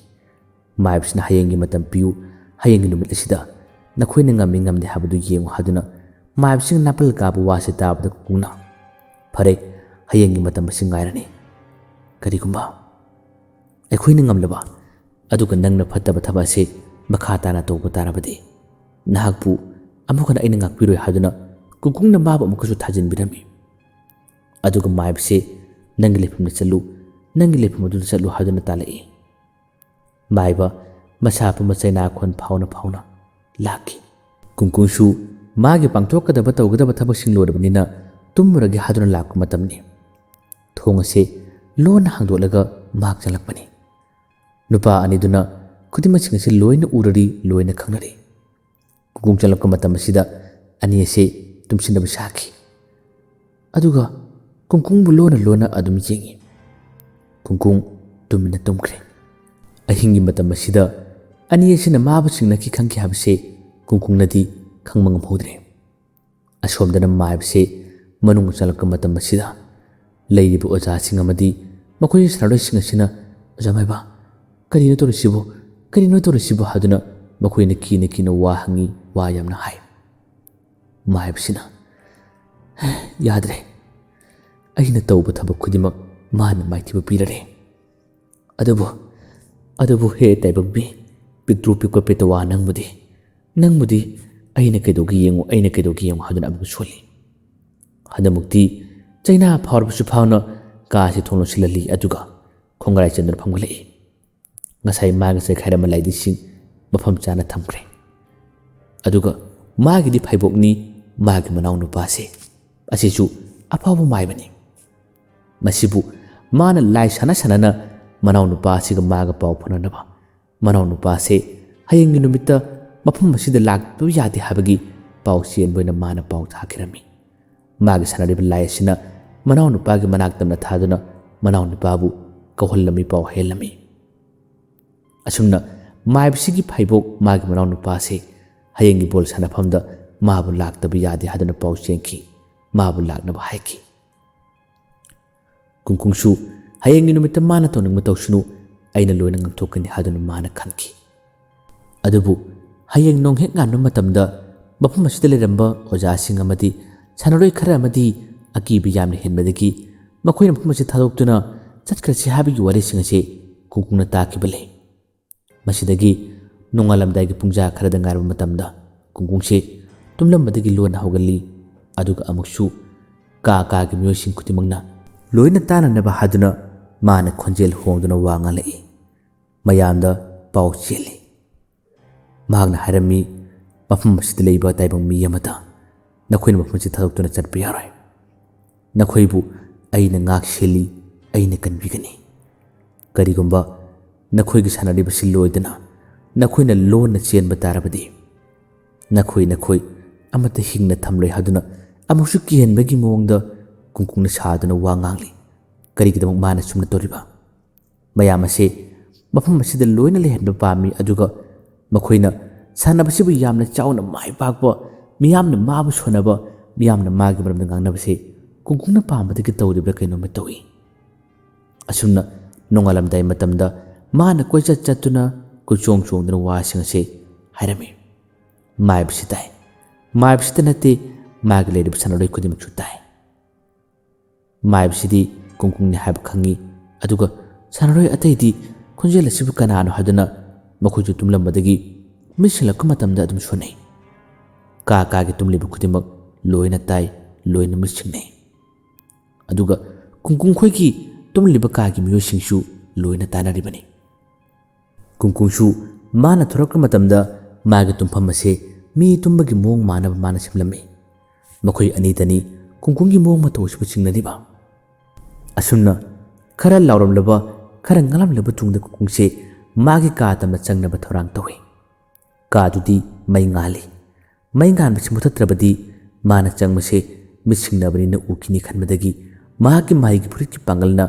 S1: ꯃꯥꯏꯕꯁꯤꯅ ꯍꯌꯦꯡꯒꯤ ꯃꯇꯝ ꯄꯤꯌꯨ, ꯍꯌꯦꯡꯒꯤ ꯅꯨꯃꯤꯠ ꯑꯁꯤꯗ ꯅꯈꯣꯏꯅ ꯉꯝꯃꯤ ꯉꯝꯗꯦ ꯍꯥꯏꯕꯗꯨ ꯌꯦꯡꯉꯨ ꯍꯥꯏꯗꯨꯅ ꯃꯥꯏꯕꯁꯤꯅ ꯅꯥꯄꯜ ꯀꯥꯕ ꯋꯥꯁꯤ ꯇꯥꯕꯗ ꯀꯨꯡꯀꯨꯡꯅ, ꯐꯔꯦ, ꯍꯌꯦꯡꯒꯤ ꯃꯇꯝ ꯑꯁꯤ ꯉꯥꯏꯔꯅꯤ꯫ ꯀꯔꯤꯒꯨꯝꯕ ꯑꯩꯈꯣꯏꯅ ꯉꯝꯂꯕ, ꯑꯗꯨꯒ ꯅꯪꯅ ꯐꯠꯇꯕ ꯊꯕꯛ ꯑꯁꯤ ꯃꯈꯥ ꯇꯥꯅ ꯇꯧꯕ ꯇꯥꯔꯕꯗꯤ ꯅꯍꯥꯛꯄꯨ ꯑꯃꯨꯛ ꯍꯟꯅ ꯑꯩꯅ ꯉꯥꯛꯄꯤꯔꯣꯏ ꯍꯥꯏꯗꯨꯅ ꯀꯨꯡꯀꯨꯡꯅ ꯃꯥꯕꯨ ꯑꯃꯨꯛꯀꯁꯨ ꯊꯥꯖꯤꯟꯕꯤꯔꯝꯃꯤ꯫ ꯑꯗꯨꯒ ꯃꯥꯏꯕꯁꯦ ꯅꯪꯒꯤ ꯂꯩꯐꯝꯗ ꯆꯠꯂꯨ, ꯅꯪꯒꯤ ꯂꯩꯐꯝ ꯑꯗꯨꯗ ꯆꯠꯂꯨ ꯍꯥꯏꯗꯨꯅ ꯇꯥꯜꯂꯛꯏ꯫ ꯃꯥꯏꯕ ꯃꯁꯥ ꯄꯨꯝꯕ ꯆꯩꯅꯥꯈꯣꯟ ꯐꯥꯎꯅ ꯂꯥꯛꯈꯤ꯫ ꯀꯨꯡꯀꯨꯡꯁꯨ ꯃꯥꯒꯤ ꯄꯥꯡꯊꯣꯛꯀꯗꯕ ꯇꯧꯒꯗꯕ ꯊꯕꯛꯁꯤꯡ ꯂꯣꯏꯔꯕꯅꯤꯅ ꯇꯨꯝꯃꯨꯔꯒꯦ ꯍꯥꯏꯗꯨꯅ ꯂꯥꯛꯄ ꯃꯇꯝꯅꯤ꯫ ꯊꯣꯡ ꯑꯁꯤ ꯂꯣꯟꯅ ꯍꯥꯡꯗꯣꯛꯂꯒ ꯃꯍꯥꯛ ꯆꯪꯂꯛꯄꯅꯤ꯫ ꯅꯨꯄꯥ ꯑꯅꯤꯗꯨꯅ ꯈꯨꯗꯤꯡꯃꯛꯁꯤꯡ ꯑꯁꯤ ꯂꯣꯏꯅ ꯎꯔꯔꯤ, ꯂꯣꯏꯅ ꯈꯪꯅꯔꯤ꯫ ꯀꯨꯡꯀꯨꯡ ꯆꯪꯂꯛꯄ ꯃꯇꯝ ꯑꯁꯤꯗ ꯑꯅꯤ ꯑꯁꯤ ꯇꯨꯝꯁꯤꯟꯅꯕ ꯁꯥꯈꯤ꯫ ꯑꯗꯨꯒ ꯀꯨꯡꯀꯨꯡꯕꯨ ꯂꯣꯟꯅ ꯑꯗꯨꯝ ꯌꯦꯡꯉꯤ꯫ ꯀꯨꯡꯀꯨꯡ ꯇꯨꯃꯤꯟꯅ ꯇꯨꯝꯈ꯭ꯔꯦ꯫ ꯑꯍꯤꯡꯒꯤ ꯃꯇꯝ ꯑꯁꯤꯗ ꯑꯅꯤ ꯑꯁꯤꯅ ꯃꯥꯕꯨ ꯆꯤꯡꯅꯈꯤ ꯈꯪꯈꯤ ꯍꯥꯏꯕꯁꯦ ꯀꯨꯡꯀꯨꯡꯅꯗꯤ ꯈꯪꯕ ꯉꯝꯍꯧꯗ꯭ꯔꯦ꯫ ꯑꯁꯣꯝꯗꯅ ꯃꯥꯏꯕꯁꯦ ꯃꯅꯨꯡ ꯆꯪꯂꯛꯄ ꯃꯇꯝ ꯑꯁꯤꯗ ꯂꯩꯔꯤꯕ ꯑꯣꯖꯥꯁꯤꯡ ꯑꯃꯗꯤ ꯃꯈꯣꯏꯒꯤ ꯁꯥꯟꯅꯔꯣꯏꯁꯤꯡ ꯑꯁꯤꯅ, ꯑꯣꯖꯥ ꯃꯥꯏꯕ, ꯀꯔꯤꯅꯣ ꯇꯧꯔꯤꯁꯤꯕꯨ ꯍꯥꯏꯗꯨꯅ ꯃꯈꯣꯏꯅ ꯀꯤꯅ ꯋꯥ ꯍꯪꯉꯤ, ꯋꯥ ꯌꯥꯝꯅ ꯍꯥꯏ꯫ ꯃꯥꯏꯕꯁꯤꯅ, ꯌꯥꯗ꯭ꯔꯦ, ꯑꯩꯅ ꯇꯧꯕ ꯊꯕꯛ ꯈꯨꯗꯤꯡꯃꯛ ꯃꯥꯅ ꯃꯥꯏꯊꯤꯕ ꯄꯤꯔꯔꯦ꯫ ꯑꯗꯨꯕꯨ ꯍꯦ ꯇꯥꯏꯕꯪꯕꯤ, ꯄꯤꯛꯇ꯭ꯔꯨ ꯄꯤꯛꯄ ꯄꯦꯇꯋꯥ, ꯅꯪꯕꯨꯗꯤ ꯑꯩꯅ ꯀꯩꯗꯧꯒꯦ ꯌꯦꯡꯉꯨ ꯍꯥꯏꯗꯨꯅ ꯑꯃꯨꯛ ꯁꯣꯜꯂꯤ꯫ ꯍꯟꯗꯛꯃꯨꯛꯇꯤ ꯆꯩꯅꯥ ꯐꯥꯎꯔꯕꯁꯨ ꯐꯥꯎꯅ ꯀꯥꯁꯤ ꯊꯣꯡ ꯂꯣꯟꯁꯤꯜꯍꯜꯂꯤ, ꯑꯗꯨꯒ ꯈꯣꯡꯒ꯭ꯔꯥꯏ ꯆꯟꯗꯨꯅ ꯐꯝꯒꯠꯂꯛꯏ꯫ ꯑꯗꯨꯒ ꯃꯥꯒꯤꯗꯤ ꯐꯩꯕꯣꯛꯅꯤ ꯃꯥꯒꯤ ꯃꯅꯥꯎ ꯅꯨꯄꯥꯁꯦ ꯑꯁꯤꯁꯨ ꯑꯐꯕ ꯃꯥꯏꯕꯅꯤ ꯃꯁꯤꯕꯨ ꯃꯥꯅ ꯂꯥꯏ ꯁꯥꯟꯅ ꯁꯥꯟꯅꯅ ꯃꯅꯥꯎ ꯅꯨꯄꯥ ꯑꯁꯤꯒ ꯃꯥꯒ ꯄꯥꯎ ꯐꯥꯎꯅꯅꯕ ꯃꯅꯥꯎ ꯅꯨꯄꯥꯁꯦ ꯍꯌꯦꯡꯒꯤ ꯅꯨꯃꯤꯠꯇ ꯃꯐꯝ ꯑꯁꯤꯗ ꯂꯥꯛꯇꯕ ꯌꯥꯗꯦ ꯍꯥꯏꯕꯒꯤ ꯄꯥꯎ ꯆꯦꯟꯕ ꯑꯣꯏꯅ ꯃꯥꯅ ꯄꯥꯎ ꯊꯥꯈꯤꯔꯝꯃꯤ ꯃꯥꯒꯤ ꯁꯥꯟꯅꯔꯤꯕ ꯂꯥꯏ ꯑꯁꯤꯅ ꯃꯅꯥꯎ ꯅꯨꯄꯥꯒꯤ ꯃꯅꯥꯛꯇꯝꯅ ꯊꯥꯗꯨꯅ ꯃꯅꯥꯎ ꯅꯨꯄꯥꯕꯨ ꯀꯧꯍꯜꯂꯝꯃꯤ ꯄꯥꯎ ꯍꯦꯜꯂꯝꯃꯤ ꯑꯁꯨꯝꯅ ꯃꯥꯏꯕꯁꯤꯒꯤ ꯐꯩꯕꯣꯛ ꯃꯥꯒꯤ ꯃꯅꯥꯎ ꯅꯨꯄꯥꯁꯦ ꯍꯌꯦꯡꯒꯤ ꯕꯣꯜ ꯁꯥꯟꯅꯐꯝꯗ ꯃꯥꯕꯨ ꯂꯥꯛꯇꯕ ꯌꯥꯗꯦ ꯍꯥꯏꯗꯨꯅ ꯄꯥꯎ ꯆꯦꯟꯈꯤ ꯃꯥꯕꯨ ꯂꯥꯛꯅꯕ ꯍꯥꯏꯈꯤ ꯀꯨꯡꯀꯨꯡꯁꯨ ꯍꯌꯦꯡꯒꯤ ꯅꯨꯃꯤꯠꯇ ꯃꯥꯅ ꯇꯧꯅꯤꯡꯕ ꯇꯧꯁꯅꯨ ꯑꯩꯅ ꯂꯣꯏꯅ ꯉꯥꯡꯊꯣꯛꯀꯅꯤ ꯍꯥꯏꯗꯨꯅ ꯃꯥꯅ ꯈꯟꯈꯤ ꯑꯗꯨꯕꯨ ꯍꯌꯦꯡ ꯅꯣꯡꯍꯦꯛ ꯉꯥꯟꯕ ꯃꯇꯝꯗ ꯃꯐꯝ ꯑꯁꯤꯗ ꯂꯩꯔꯝꯕ ꯑꯣꯖꯥꯁꯤꯡ ꯑꯃꯗꯤ ꯁꯥꯟꯅꯔꯣꯏ ꯈꯔ ꯑꯃꯗꯤ ꯑꯀꯤꯕ ꯌꯥꯝꯅ ꯍꯦꯟꯕꯗꯒꯤ ꯃꯈꯣꯏꯅ ꯃꯐꯝ ꯑꯁꯤ ꯊꯥꯗꯣꯛꯇꯨꯅ ꯆꯠꯈ꯭ꯔꯁꯤ ꯍꯥꯏꯕꯒꯤ ꯋꯥꯔꯤꯁꯤꯡ ꯑꯁꯤ ꯀꯨꯡꯀꯨꯡꯅ ꯇꯥꯈꯤꯕ ꯂꯩ ꯃꯁꯤꯗꯒꯤ ꯅꯣꯡꯉꯥꯜꯂꯝꯗꯥꯏꯒꯤ ꯄꯨꯡꯖꯥ ꯈꯔꯗ ꯉꯥꯏꯔꯕ ꯃꯇꯝꯗ ꯀꯨꯡꯀꯨꯡꯁꯦ ꯇꯨꯝꯂꯝꯕꯗꯒꯤ ꯂꯣꯟꯅ ꯍꯧꯒꯠꯂꯤ ꯑꯗꯨꯒ ꯑꯃꯨꯛꯁꯨ ꯀꯥꯒꯤ ꯃꯤꯑꯣꯏꯁꯤꯡ ꯈꯨꯗꯤꯡꯃꯛꯅ ꯂꯣꯏꯅ ꯇꯥꯅꯅꯕ ꯍꯥꯏꯗꯨꯅ ꯃꯥꯅ ꯈꯣꯟꯖꯦꯜ ꯍꯣꯡꯗꯨꯅ ꯋꯥ ꯉꯥꯡꯂꯛꯏ ꯃꯌꯥꯝꯗ ꯄꯥꯎ ꯆꯦꯜꯂꯤ ꯃꯍꯥꯛꯅ ꯍꯥꯏꯔꯝꯃꯤ ꯃꯐꯝ ꯑꯁꯤꯗ ꯂꯩꯕ ꯇꯥꯏꯕꯪ ꯃꯤ ꯑꯃꯗ ꯅꯈꯣꯏꯅ ꯃꯐꯝ ꯑꯁꯤ ꯊꯥꯗꯣꯛꯇꯨꯅ ꯆꯠꯄ ꯌꯥꯔꯣꯏ ꯅꯈꯣꯏꯕꯨ ꯑꯩꯅ ꯉꯥꯛ ꯁꯦꯜꯂꯤ ꯑꯩꯅ ꯀꯟꯕꯤꯒꯅꯤ ꯀꯔꯤꯒꯨꯝꯕ ꯅꯈꯣꯏꯒꯤ ꯁꯥꯟꯅꯔꯤꯕꯁꯤ ꯂꯣꯏꯗꯅ ꯅꯈꯣꯏꯅ ꯂꯣꯟꯅ ꯆꯦꯟꯕ ꯇꯥꯔꯕꯗꯤ ꯅꯈꯣꯏ ꯑꯃꯠꯇ ꯍꯤꯡꯅ ꯊꯝꯂꯣꯏ ꯍꯥꯏꯗꯨꯅ ꯑꯃꯨꯛꯁꯨ ꯀꯤꯍꯟꯕꯒꯤ ꯃꯑꯣꯡꯗ ꯀꯨꯡꯀꯨꯡꯅ ꯁꯥꯗꯨꯅ ꯋꯥ ꯉꯥꯡꯂꯤ ꯀꯔꯤꯒꯤꯗꯃꯛ ꯃꯥꯅ ꯁꯨꯝꯅ ꯇꯧꯔꯤꯕ ꯃꯌꯥꯝ ꯑꯁꯤ ꯃꯐꯝ ꯑꯁꯤꯗ ꯂꯣꯏꯅ ꯂꯩꯍꯟꯕ ꯄꯥꯝꯃꯤ ꯑꯗꯨꯒ ꯃꯈꯣꯏꯅ ꯁꯥꯟꯅꯕꯁꯤꯕꯨ ꯌꯥꯝꯅ ꯆꯥꯎꯅ ꯃꯥꯏ ꯄꯥꯛꯄ ꯃꯤꯌꯥꯝꯅ ꯃꯥꯕꯨ ꯁꯣꯟꯅꯕ ꯃꯤꯌꯥꯝꯅ ꯃꯥꯒꯤ ꯃꯔꯝꯗ ꯉꯥꯡꯅꯕꯁꯤ ꯀꯨꯡꯀꯨꯡꯅ ꯄꯥꯝꯕꯗꯒꯤ ꯇꯧꯔꯤꯕ꯭ꯔꯥ ꯀꯩꯅꯣꯝꯃ ꯇꯧꯏ ꯑꯁꯨꯝꯅ ꯅꯣꯡꯉꯥꯜꯂꯝꯗꯥꯏ ꯃꯇꯝꯗ ꯃꯥꯅ ꯀꯣꯏꯆꯠ ꯆꯠꯇꯨꯅ ꯀꯣꯏꯆꯣꯡ ꯆꯣꯡꯗꯨꯅ ꯋꯥꯁꯤꯡ ꯑꯁꯤ ꯍꯥꯏꯔꯝꯃꯤ ꯃꯥꯏꯕꯁꯤ ꯇꯥꯏ ꯃꯥꯏꯕꯁꯤꯇ ꯅꯠꯇꯦ ꯃꯥꯒꯤ ꯂꯩꯔꯤꯕ ꯁꯥꯟꯅꯔꯣꯏ ꯈꯨꯗꯤꯡꯃꯛꯁꯨ ꯇꯥꯏ ꯃꯥꯏꯕꯁꯤꯗꯤ ꯀꯨꯡꯀꯨꯡꯅꯤ ꯍꯥꯏꯕ ꯈꯪꯉꯤ ꯑꯗꯨꯒ ꯁꯥꯟꯅꯔꯣꯏ ꯑꯇꯩꯗꯤ ꯈꯣꯟꯖꯦꯜ ꯑꯁꯤꯕꯨ ꯀꯅꯥꯅꯣ ꯍꯥꯏꯗꯨꯅ ꯃꯈꯣꯏꯁꯨ ꯇꯨꯝꯂꯝꯕꯗꯒꯤ ꯃꯤꯠꯁꯤꯜꯂꯛꯄ ꯃꯇꯝꯗ ꯑꯗꯨꯝ ꯁꯣꯟꯅꯩ ꯀꯥꯒꯤ ꯇꯨꯝꯂꯤꯕ ꯈꯨꯗꯤꯡꯃꯛ ꯂꯣꯏꯅ ꯇꯥꯏ ꯂꯣꯏꯅ ꯃꯤꯠꯁꯤꯡꯅꯩ ꯑꯗꯨꯒ ꯀꯨꯡꯀꯨꯡꯈꯣꯏꯒꯤ ꯇꯨꯝꯂꯤꯕ ꯀꯥꯒꯤ ꯃꯤꯑꯣꯏꯁꯤꯡꯁꯨ ꯂꯣꯏꯅ ꯇꯥꯅꯔꯤꯕꯅꯤ ꯀꯨꯡꯀꯨꯡꯁꯨ ꯃꯥꯅ ꯊꯣꯔꯛꯄ ꯃꯇꯝꯗ ꯃꯥꯒꯤ ꯇꯨꯝꯐꯝ ꯑꯁꯤ ꯃꯤ ꯇꯨꯝꯕꯒꯤ ꯃꯑꯣꯡ ꯃꯥꯟꯅꯕ ꯃꯥꯅ ꯁꯦꯝꯂꯝꯃꯤ ꯃꯈꯣꯏ ꯑꯅꯤꯗꯅꯤ ꯀꯨꯡꯀꯨꯡꯒꯤ ꯃꯑꯣꯡ ꯃꯇꯧ ꯑꯁꯤꯕꯨ ꯆꯤꯡꯅꯔꯤꯕ ꯑꯁꯨꯝꯅ ꯈꯔ ꯂꯥꯎꯔꯝꯂꯕ ꯈꯔ ꯉꯥꯜꯂꯝꯂꯕ ꯇꯨꯡꯗ ꯀꯨꯡꯀꯨꯡꯁꯦ ꯃꯥꯒꯤ ꯀꯥ ꯇꯝꯅ ꯆꯪꯅꯕ ꯊꯧꯔꯥꯡ ꯇꯧꯏ ꯀꯥꯗꯨꯗꯤ ꯃꯩ ꯉꯥꯜꯂꯤ ꯃꯩ ꯉꯥꯟꯕꯁꯤ ꯃꯨꯊꯠꯇ꯭ꯔꯕꯗꯤ ꯃꯥꯅ ꯆꯪꯕꯁꯦ ꯃꯤꯠ ꯁꯤꯡꯅꯕꯅꯤꯅ ꯎꯈꯤꯅꯤ ꯈꯟꯕꯗꯒꯤ ꯃꯍꯥꯛꯀꯤ ꯃꯍꯩꯒꯤ ꯐꯨꯔꯤꯠꯀꯤ ꯄꯥꯡꯒꯜꯅ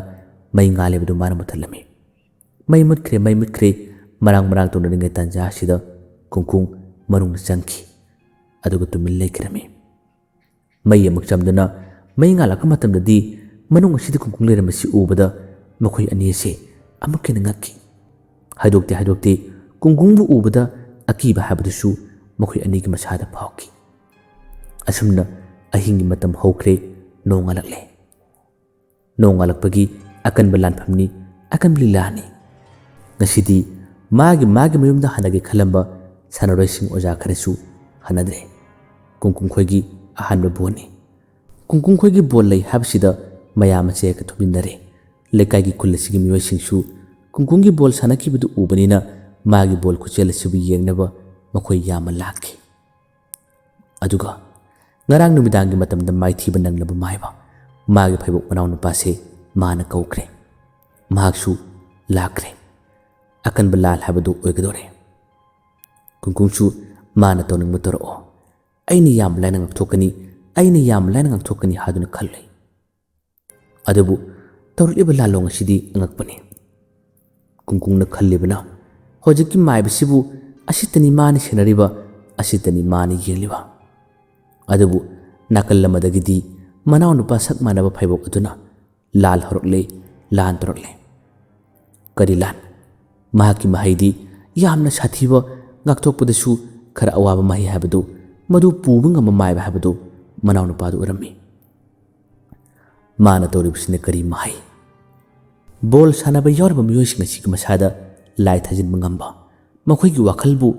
S1: ꯃꯩ ꯉꯥꯜꯂꯤꯕꯗꯨ ꯃꯥꯅ ꯃꯨꯊꯠꯂꯝꯃꯤ ꯃꯩ ꯃꯨꯠꯈ꯭ꯔꯦ ꯃꯔꯥꯡ ꯇꯧꯅꯔꯤꯉꯩ ꯇꯥꯟꯖꯥ ꯑꯁꯤꯗ ꯀꯨꯡꯀꯨꯡ ꯃꯅꯨꯡꯗ ꯆꯪꯈꯤ ꯑꯗꯨꯒ ꯇꯨꯃꯤꯟ ꯂꯩꯈꯤꯔꯝꯃꯤ ꯃꯩ ꯑꯃꯨꯛ ꯆꯝꯗꯨꯅ ꯃꯩ ꯉꯥꯜꯂꯛꯄ ꯃꯇꯝꯗꯗꯤ ꯃꯅꯨꯡ ꯑꯁꯤꯗ ꯀꯨꯡꯀꯨꯡ ꯂꯩꯔꯝꯕꯁꯤ ꯎꯕꯗ ꯃꯈꯣꯏ ꯑꯅꯤ ꯑꯁꯤ ꯑꯃꯨꯛ ꯍꯦꯟꯅ ꯉꯛꯈꯤ ꯍꯥꯏꯗꯣꯛꯇꯦ ꯀꯨꯡꯀꯨꯡꯕꯨ ꯎꯕꯗ ꯑꯀꯤꯕ ꯍꯥꯏꯕꯗꯨꯁꯨ ꯃꯈꯣꯏ ꯑꯅꯤꯒꯤ ꯃꯁꯥꯗ ꯐꯥꯎꯈꯤ ꯑꯁꯨꯝꯅ ꯑꯍꯤꯡꯒꯤ ꯃꯇꯝ ꯍꯧꯈ꯭ꯔꯦ ꯅꯣꯡꯉꯥꯜꯂꯛꯂꯦ ꯅꯣꯡꯉꯥꯜꯂꯛꯄꯒꯤ ꯑꯀꯟꯕ ꯂꯥꯟꯐꯝꯅꯤ ꯑꯀꯟꯕ ꯂꯤꯂꯥꯅꯤ ꯉꯁꯤꯗꯤ ꯃꯥꯒꯤ ꯃꯌꯨꯝꯗ ꯍꯟꯅꯒꯦ ꯈꯜꯂꯝꯕ ꯁꯥꯟꯅꯔꯣꯏꯁꯤꯡ ꯑꯣꯖꯥ ꯈꯔꯁꯨ ꯍꯟꯅꯗ꯭ꯔꯦ ꯀꯨꯡꯀꯨꯡꯈꯣꯏꯒꯤ ꯑꯍꯥꯟꯕ ꯕꯣꯜꯅꯤ ꯀꯨꯡꯀꯨꯡꯈꯣꯏꯒꯤ ꯕꯣꯜ ꯂꯩ ꯍꯥꯏꯕꯁꯤꯗ ꯃꯌꯥꯝ ꯑꯁꯦ ꯍꯦꯛꯇ ꯊꯨꯝꯃꯤꯟꯅꯔꯦ ꯂꯩꯀꯥꯏꯒꯤ ꯈꯨꯜ ꯑꯁꯤꯒꯤ ꯃꯤꯑꯣꯏꯁꯤꯡꯁꯨ ꯀꯨꯡꯀꯨꯡꯒꯤ ꯕꯣꯜ ꯁꯥꯟꯅꯈꯤꯕꯗꯨ ꯎꯕꯅꯤꯅ ꯃꯥꯒꯤ ꯕꯣꯜ ꯈꯨꯆꯦꯜ ꯑꯁꯤꯕꯨ ꯌꯦꯡꯅꯕ ꯃꯈꯣꯏ ꯌꯥꯝꯅ ꯂꯥꯛꯈꯤ ꯑꯗꯨꯒ ꯉꯔꯥꯡ ꯅꯨꯃꯤꯗꯥꯡꯒꯤ ꯃꯇꯝꯗ ꯃꯥꯏꯊꯤꯕ ꯅꯪꯂꯕ ꯃꯥꯏꯕ ꯃꯥꯒꯤ ꯐꯩꯕꯣꯛ ꯃꯅꯥꯎ ꯅꯨꯄꯥꯁꯦ ꯃꯥꯅ ꯀꯧꯈ꯭ꯔꯦ ꯃꯍꯥꯛꯁꯨ ꯂꯥꯛꯈ꯭ꯔꯦ ꯑꯀꯟꯕ ꯂꯥꯜ ꯍꯥꯏꯕꯗꯨ ꯑꯣꯏꯒꯗꯣꯔꯦ ꯀꯨꯡꯀꯨꯡꯁꯨ ꯃꯥꯅ ꯇꯧꯅꯤꯡꯕ ꯇꯧꯔꯛꯑꯣ ꯑꯩꯅ ꯌꯥꯝ ꯂꯥꯏꯅ ꯉꯥꯛꯊꯣꯛꯀꯅꯤ ꯍꯥꯏꯗꯨꯅ ꯈꯜꯂꯤ ꯑꯗꯨꯕꯨ ꯇꯧꯔꯛꯂꯤꯕ ꯂꯥꯜꯂꯣꯡ ꯑꯁꯤꯗꯤ ꯑꯉꯛꯄꯅꯤ ꯀꯨꯡꯀꯨꯡꯅ ꯈꯜꯂꯤꯕꯅ ꯍꯧꯖꯤꯛꯀꯤ ꯃꯥꯏꯕꯁꯤꯕꯨ ꯑꯁꯤꯇꯅꯤ ꯃꯥꯅ ꯁꯦꯟꯅꯔꯤꯕ ꯑꯁꯤꯇꯅꯤ ꯃꯥꯅ ꯌꯦꯡꯂꯤꯕ ꯑꯗꯨꯕꯨ ꯅꯥꯀꯜ ꯑꯃꯗꯒꯤꯗꯤ ꯃꯅꯥꯎ ꯅꯨꯄꯥ ꯁꯛ ꯃꯥꯟꯅꯕ ꯐꯩꯕꯣꯛ ꯑꯗꯨꯅ ꯂꯥꯜ ꯍꯧꯔꯛꯂꯦ ꯂꯥꯟ ꯇꯧꯔꯛꯂꯦ ꯀꯔꯤ ꯂꯥꯟ ꯃꯍꯥꯛꯀꯤ ꯃꯍꯩꯗꯤ ꯌꯥꯝꯅ ꯁꯥꯊꯤꯕ ꯉꯥꯛꯊꯣꯛꯄꯗꯁꯨ ꯈꯔ ꯑꯋꯥꯕ ꯃꯍꯩ ꯍꯥꯏꯕꯗꯨ ꯃꯗꯨ ꯄꯨꯕ ꯉꯝꯕ ꯃꯥꯏꯕ ꯍꯥꯏꯕꯗꯨ ꯃꯅꯥꯎ ꯅꯨꯄꯥꯗꯨ ꯑꯣꯏꯔꯝꯃꯤ ꯃꯥꯅ ꯇꯧꯔꯤꯕꯁꯤꯅ ꯀꯔꯤ ꯃꯍꯩ ꯕꯣꯜ ꯁꯥꯟꯅꯕ ꯌꯥꯎꯔꯤꯕ ꯃꯤꯑꯣꯏꯁꯤꯡ ꯑꯁꯤꯒꯤ ꯃꯁꯥꯗ ꯂꯥꯏ ꯊꯥꯖꯤꯟꯕ ꯉꯝꯕ ꯃꯈꯣꯏꯒꯤ ꯋꯥꯈꯜꯕꯨ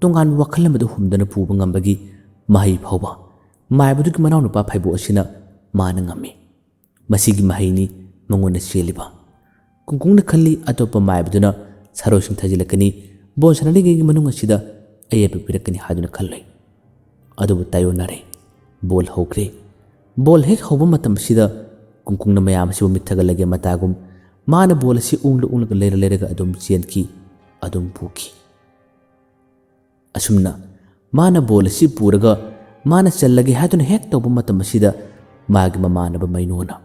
S1: ꯇꯣꯉꯥꯟꯕ ꯋꯥꯈꯜ ꯑꯃꯗ ꯍꯨꯝꯗꯅ ꯄꯨꯕ ꯉꯝꯕꯒꯤ ꯃꯍꯩ ꯐꯥꯎꯕ ꯃꯥꯏꯕꯗꯨꯒꯤ ꯃꯅꯥꯎ ꯅꯨꯄꯥ ꯐꯩꯕꯣꯛ ꯑꯁꯤꯅ ꯃꯥꯅ ꯉꯝꯃꯤ ꯃꯁꯤꯒꯤ ꯃꯍꯩꯅꯤ ꯃꯉꯣꯟꯗ ꯆꯦꯜꯂꯤꯕ ꯀꯨꯡꯀꯨꯡꯅ ꯈꯜꯂꯤ ꯑꯇꯣꯞꯄ ꯃꯥꯏꯕꯗꯨꯅ ꯁꯥꯔꯣꯏꯁꯤꯡ ꯊꯥꯖꯤꯜꯂꯛꯀꯅꯤ ꯕꯣꯜ ꯁꯥꯟꯅꯔꯤꯉꯩꯒꯤ ꯃꯅꯨꯡ ꯑꯁꯤꯗ ꯑꯌꯦꯠꯄ ꯄꯤꯔꯛꯀꯅꯤ ꯍꯥꯏꯗꯨꯅ ꯈꯜꯂꯣꯏ ꯑꯗꯨꯕꯨ ꯇꯥꯌꯣꯟꯅꯔꯦ꯫ ꯕꯣꯜ ꯍꯧꯈ꯭ꯔꯦ꯫ ꯕꯣꯜ ꯍꯦꯛ ꯍꯧꯕ ꯃꯇꯝꯁꯤꯗ ꯀꯨꯡꯀꯨꯡꯅ ꯃꯌꯥꯝ ꯑꯁꯤꯕꯨ ꯃꯤꯠ ꯊꯛꯒꯠꯂꯒꯦ ꯃꯇꯥꯒꯨꯝ ꯃꯥꯅ ꯕꯣꯜ ꯑꯁꯤ ꯎꯡꯂꯒ ꯂꯩꯔꯒ ꯑꯗꯨꯝ ꯆꯦꯟꯈꯤ, ꯑꯗꯨꯝ ꯄꯨꯈꯤ꯫ ꯑꯁꯨꯝꯅ ꯃꯥꯅ ꯕꯣꯜ ꯑꯁꯤ ꯄꯨꯔꯒ ꯃꯥꯅ ꯆꯜꯂꯒꯦ ꯍꯥꯏꯗꯨꯅ ꯍꯦꯛ ꯇꯧꯕ ꯃꯇꯝ ꯑꯁꯤꯗ ꯃꯥꯒꯤ ꯃꯃꯥꯟꯅꯕ ꯃꯩꯅꯣꯅ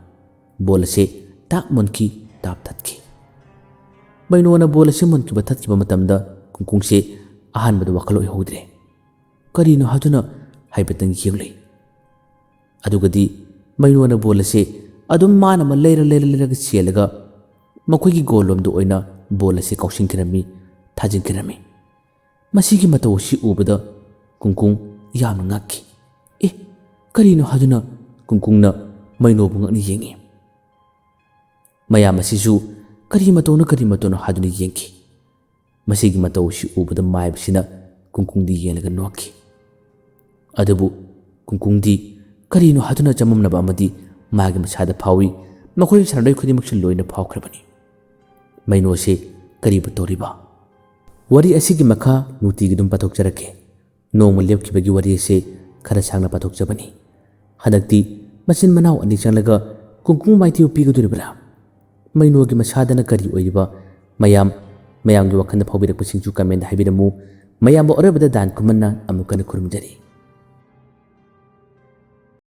S1: ꯕꯣꯜ ꯑꯁꯤ ꯇꯥꯞ ꯃꯨꯟꯈꯤ, ꯇꯥꯞ ꯊꯠꯈꯤ꯫ ꯃꯩꯅꯣꯅ ꯕꯣꯜ ꯑꯁꯤ ꯃꯨꯟꯈꯤꯕ ꯊꯠꯈꯤꯕ ꯃꯇꯝꯗ ꯀꯨꯡꯀꯨꯡꯁꯦ ꯑꯍꯥꯟꯕꯗ ꯋꯥꯈꯜ ꯑꯣꯏꯍꯧꯗ꯭ꯔꯦ꯫ ꯀꯔꯤꯅꯣ ꯍꯥꯏꯗꯨꯅ ꯍꯥꯏꯐꯦꯠꯇꯪ ꯌꯦꯡꯂꯨꯏ꯫ ꯑꯗꯨꯒꯗꯤ ꯃꯩꯅꯣꯅ ꯕꯣꯜ ꯑꯁꯤ ꯑꯗꯨꯝ ꯃꯥꯅ ꯑꯃ ꯂꯩꯔꯒ ꯆꯦꯜꯂꯒ ꯃꯈꯣꯏꯒꯤ ꯒꯣꯜꯂꯣꯝꯗ ꯑꯣꯏꯅ ꯕꯣꯜ ꯑꯁꯤ ꯀꯥꯎꯁꯤꯟꯈꯤꯔꯝꯃꯤ, ꯊꯥꯖꯤꯟꯈꯤꯔꯝꯃꯤ꯫ ꯃꯁꯤꯒꯤ ꯃꯇꯧ ꯑꯁꯤ ꯎꯕꯗ ꯀꯨꯡꯀꯨꯡ ꯌꯥꯝꯅ ꯉꯛꯈꯤ꯫ ꯀꯔꯤꯅꯣ ꯍꯥꯏꯗꯨꯅ ꯀꯨꯡꯀꯨꯡꯅ ꯃꯩꯅꯣꯕꯨ ꯉꯛꯅ ꯌꯦꯡꯉꯤ꯫ ꯃꯌꯥꯝ ꯑꯁꯤꯁꯨ ꯀꯔꯤ ꯃꯇꯧꯅꯣ ꯍꯥꯏꯗꯨꯅ ꯌꯦꯡꯈꯤ꯫ ꯃꯁꯤꯒꯤ ꯃꯇꯧ ꯑꯁꯤ ꯎꯕꯗ ꯃꯥꯏꯕꯁꯤꯅ ꯀꯨꯡꯀꯨꯡꯗꯤ ꯌꯦꯡꯂꯒ ꯅꯣꯛꯈꯤ꯫ ꯑꯗꯨꯕꯨ ꯀꯨꯡꯀꯨꯡꯗꯤ ꯀꯔꯤꯅꯣ ꯍꯥꯏꯗꯨꯅ ꯆꯃꯝꯅꯕ ꯑꯃꯗꯤ ꯃꯥꯒꯤ ꯃꯁꯥꯗ ꯐꯥꯎꯏ, ꯃꯈꯣꯏꯒꯤ ꯁꯥꯟꯅꯔꯣꯏ ꯈꯨꯗꯤꯡꯃꯛꯁꯨ ꯂꯣꯏꯅ ꯐꯥꯎꯈ꯭ꯔꯕꯅꯤ꯫ ꯃꯩꯅꯣꯁꯦ ꯀꯔꯤꯕꯨ ꯇꯧꯔꯤꯕ? ꯋꯥꯔꯤ ꯑꯁꯤꯒꯤ ꯃꯈꯥ ꯅꯨꯡꯇꯤꯒꯤ ꯑꯗꯨꯝ ꯄꯥꯊꯣꯛꯆꯔꯛꯀꯦ꯫ ꯅꯣꯡꯃ ꯂꯦꯞꯈꯤꯕꯒꯤ ꯋꯥꯔꯤ ꯑꯁꯤ ꯈꯔ ꯁꯥꯡꯅ ꯄꯥꯊꯣꯛꯆꯕꯅꯤ꯫ ꯍꯟꯗꯛꯇꯤ ꯃꯆꯤꯟ ꯃꯅꯥꯎ ꯑꯅꯤ ꯆꯪꯂꯒ ꯀꯨꯡꯀꯨꯡ ꯃꯥꯏꯊꯤꯕ ꯄꯤꯒꯗꯣꯔꯤꯕ꯭ꯔꯥ? ꯃꯩꯅꯣꯒꯤ ꯃꯁꯥꯗꯅ ꯀꯔꯤ ꯑꯣꯏꯔꯤꯕ? ꯃꯌꯥꯝꯒꯤ ꯋꯥꯈꯜꯗ ꯐꯥꯎꯕꯤꯔꯛꯄꯁꯤꯡꯁꯨ ꯀꯃꯦꯟꯗ ꯍꯥꯏꯕꯤꯔꯝꯃꯨ꯫ ꯃꯌꯥꯝꯕꯨ ꯑꯔꯣꯏꯕꯗ ꯗꯥꯟ ꯈꯨꯃꯟꯅ ꯑꯃꯨꯛ ꯍꯟꯅ ꯈꯨꯔꯨꯝꯖꯔꯤ꯫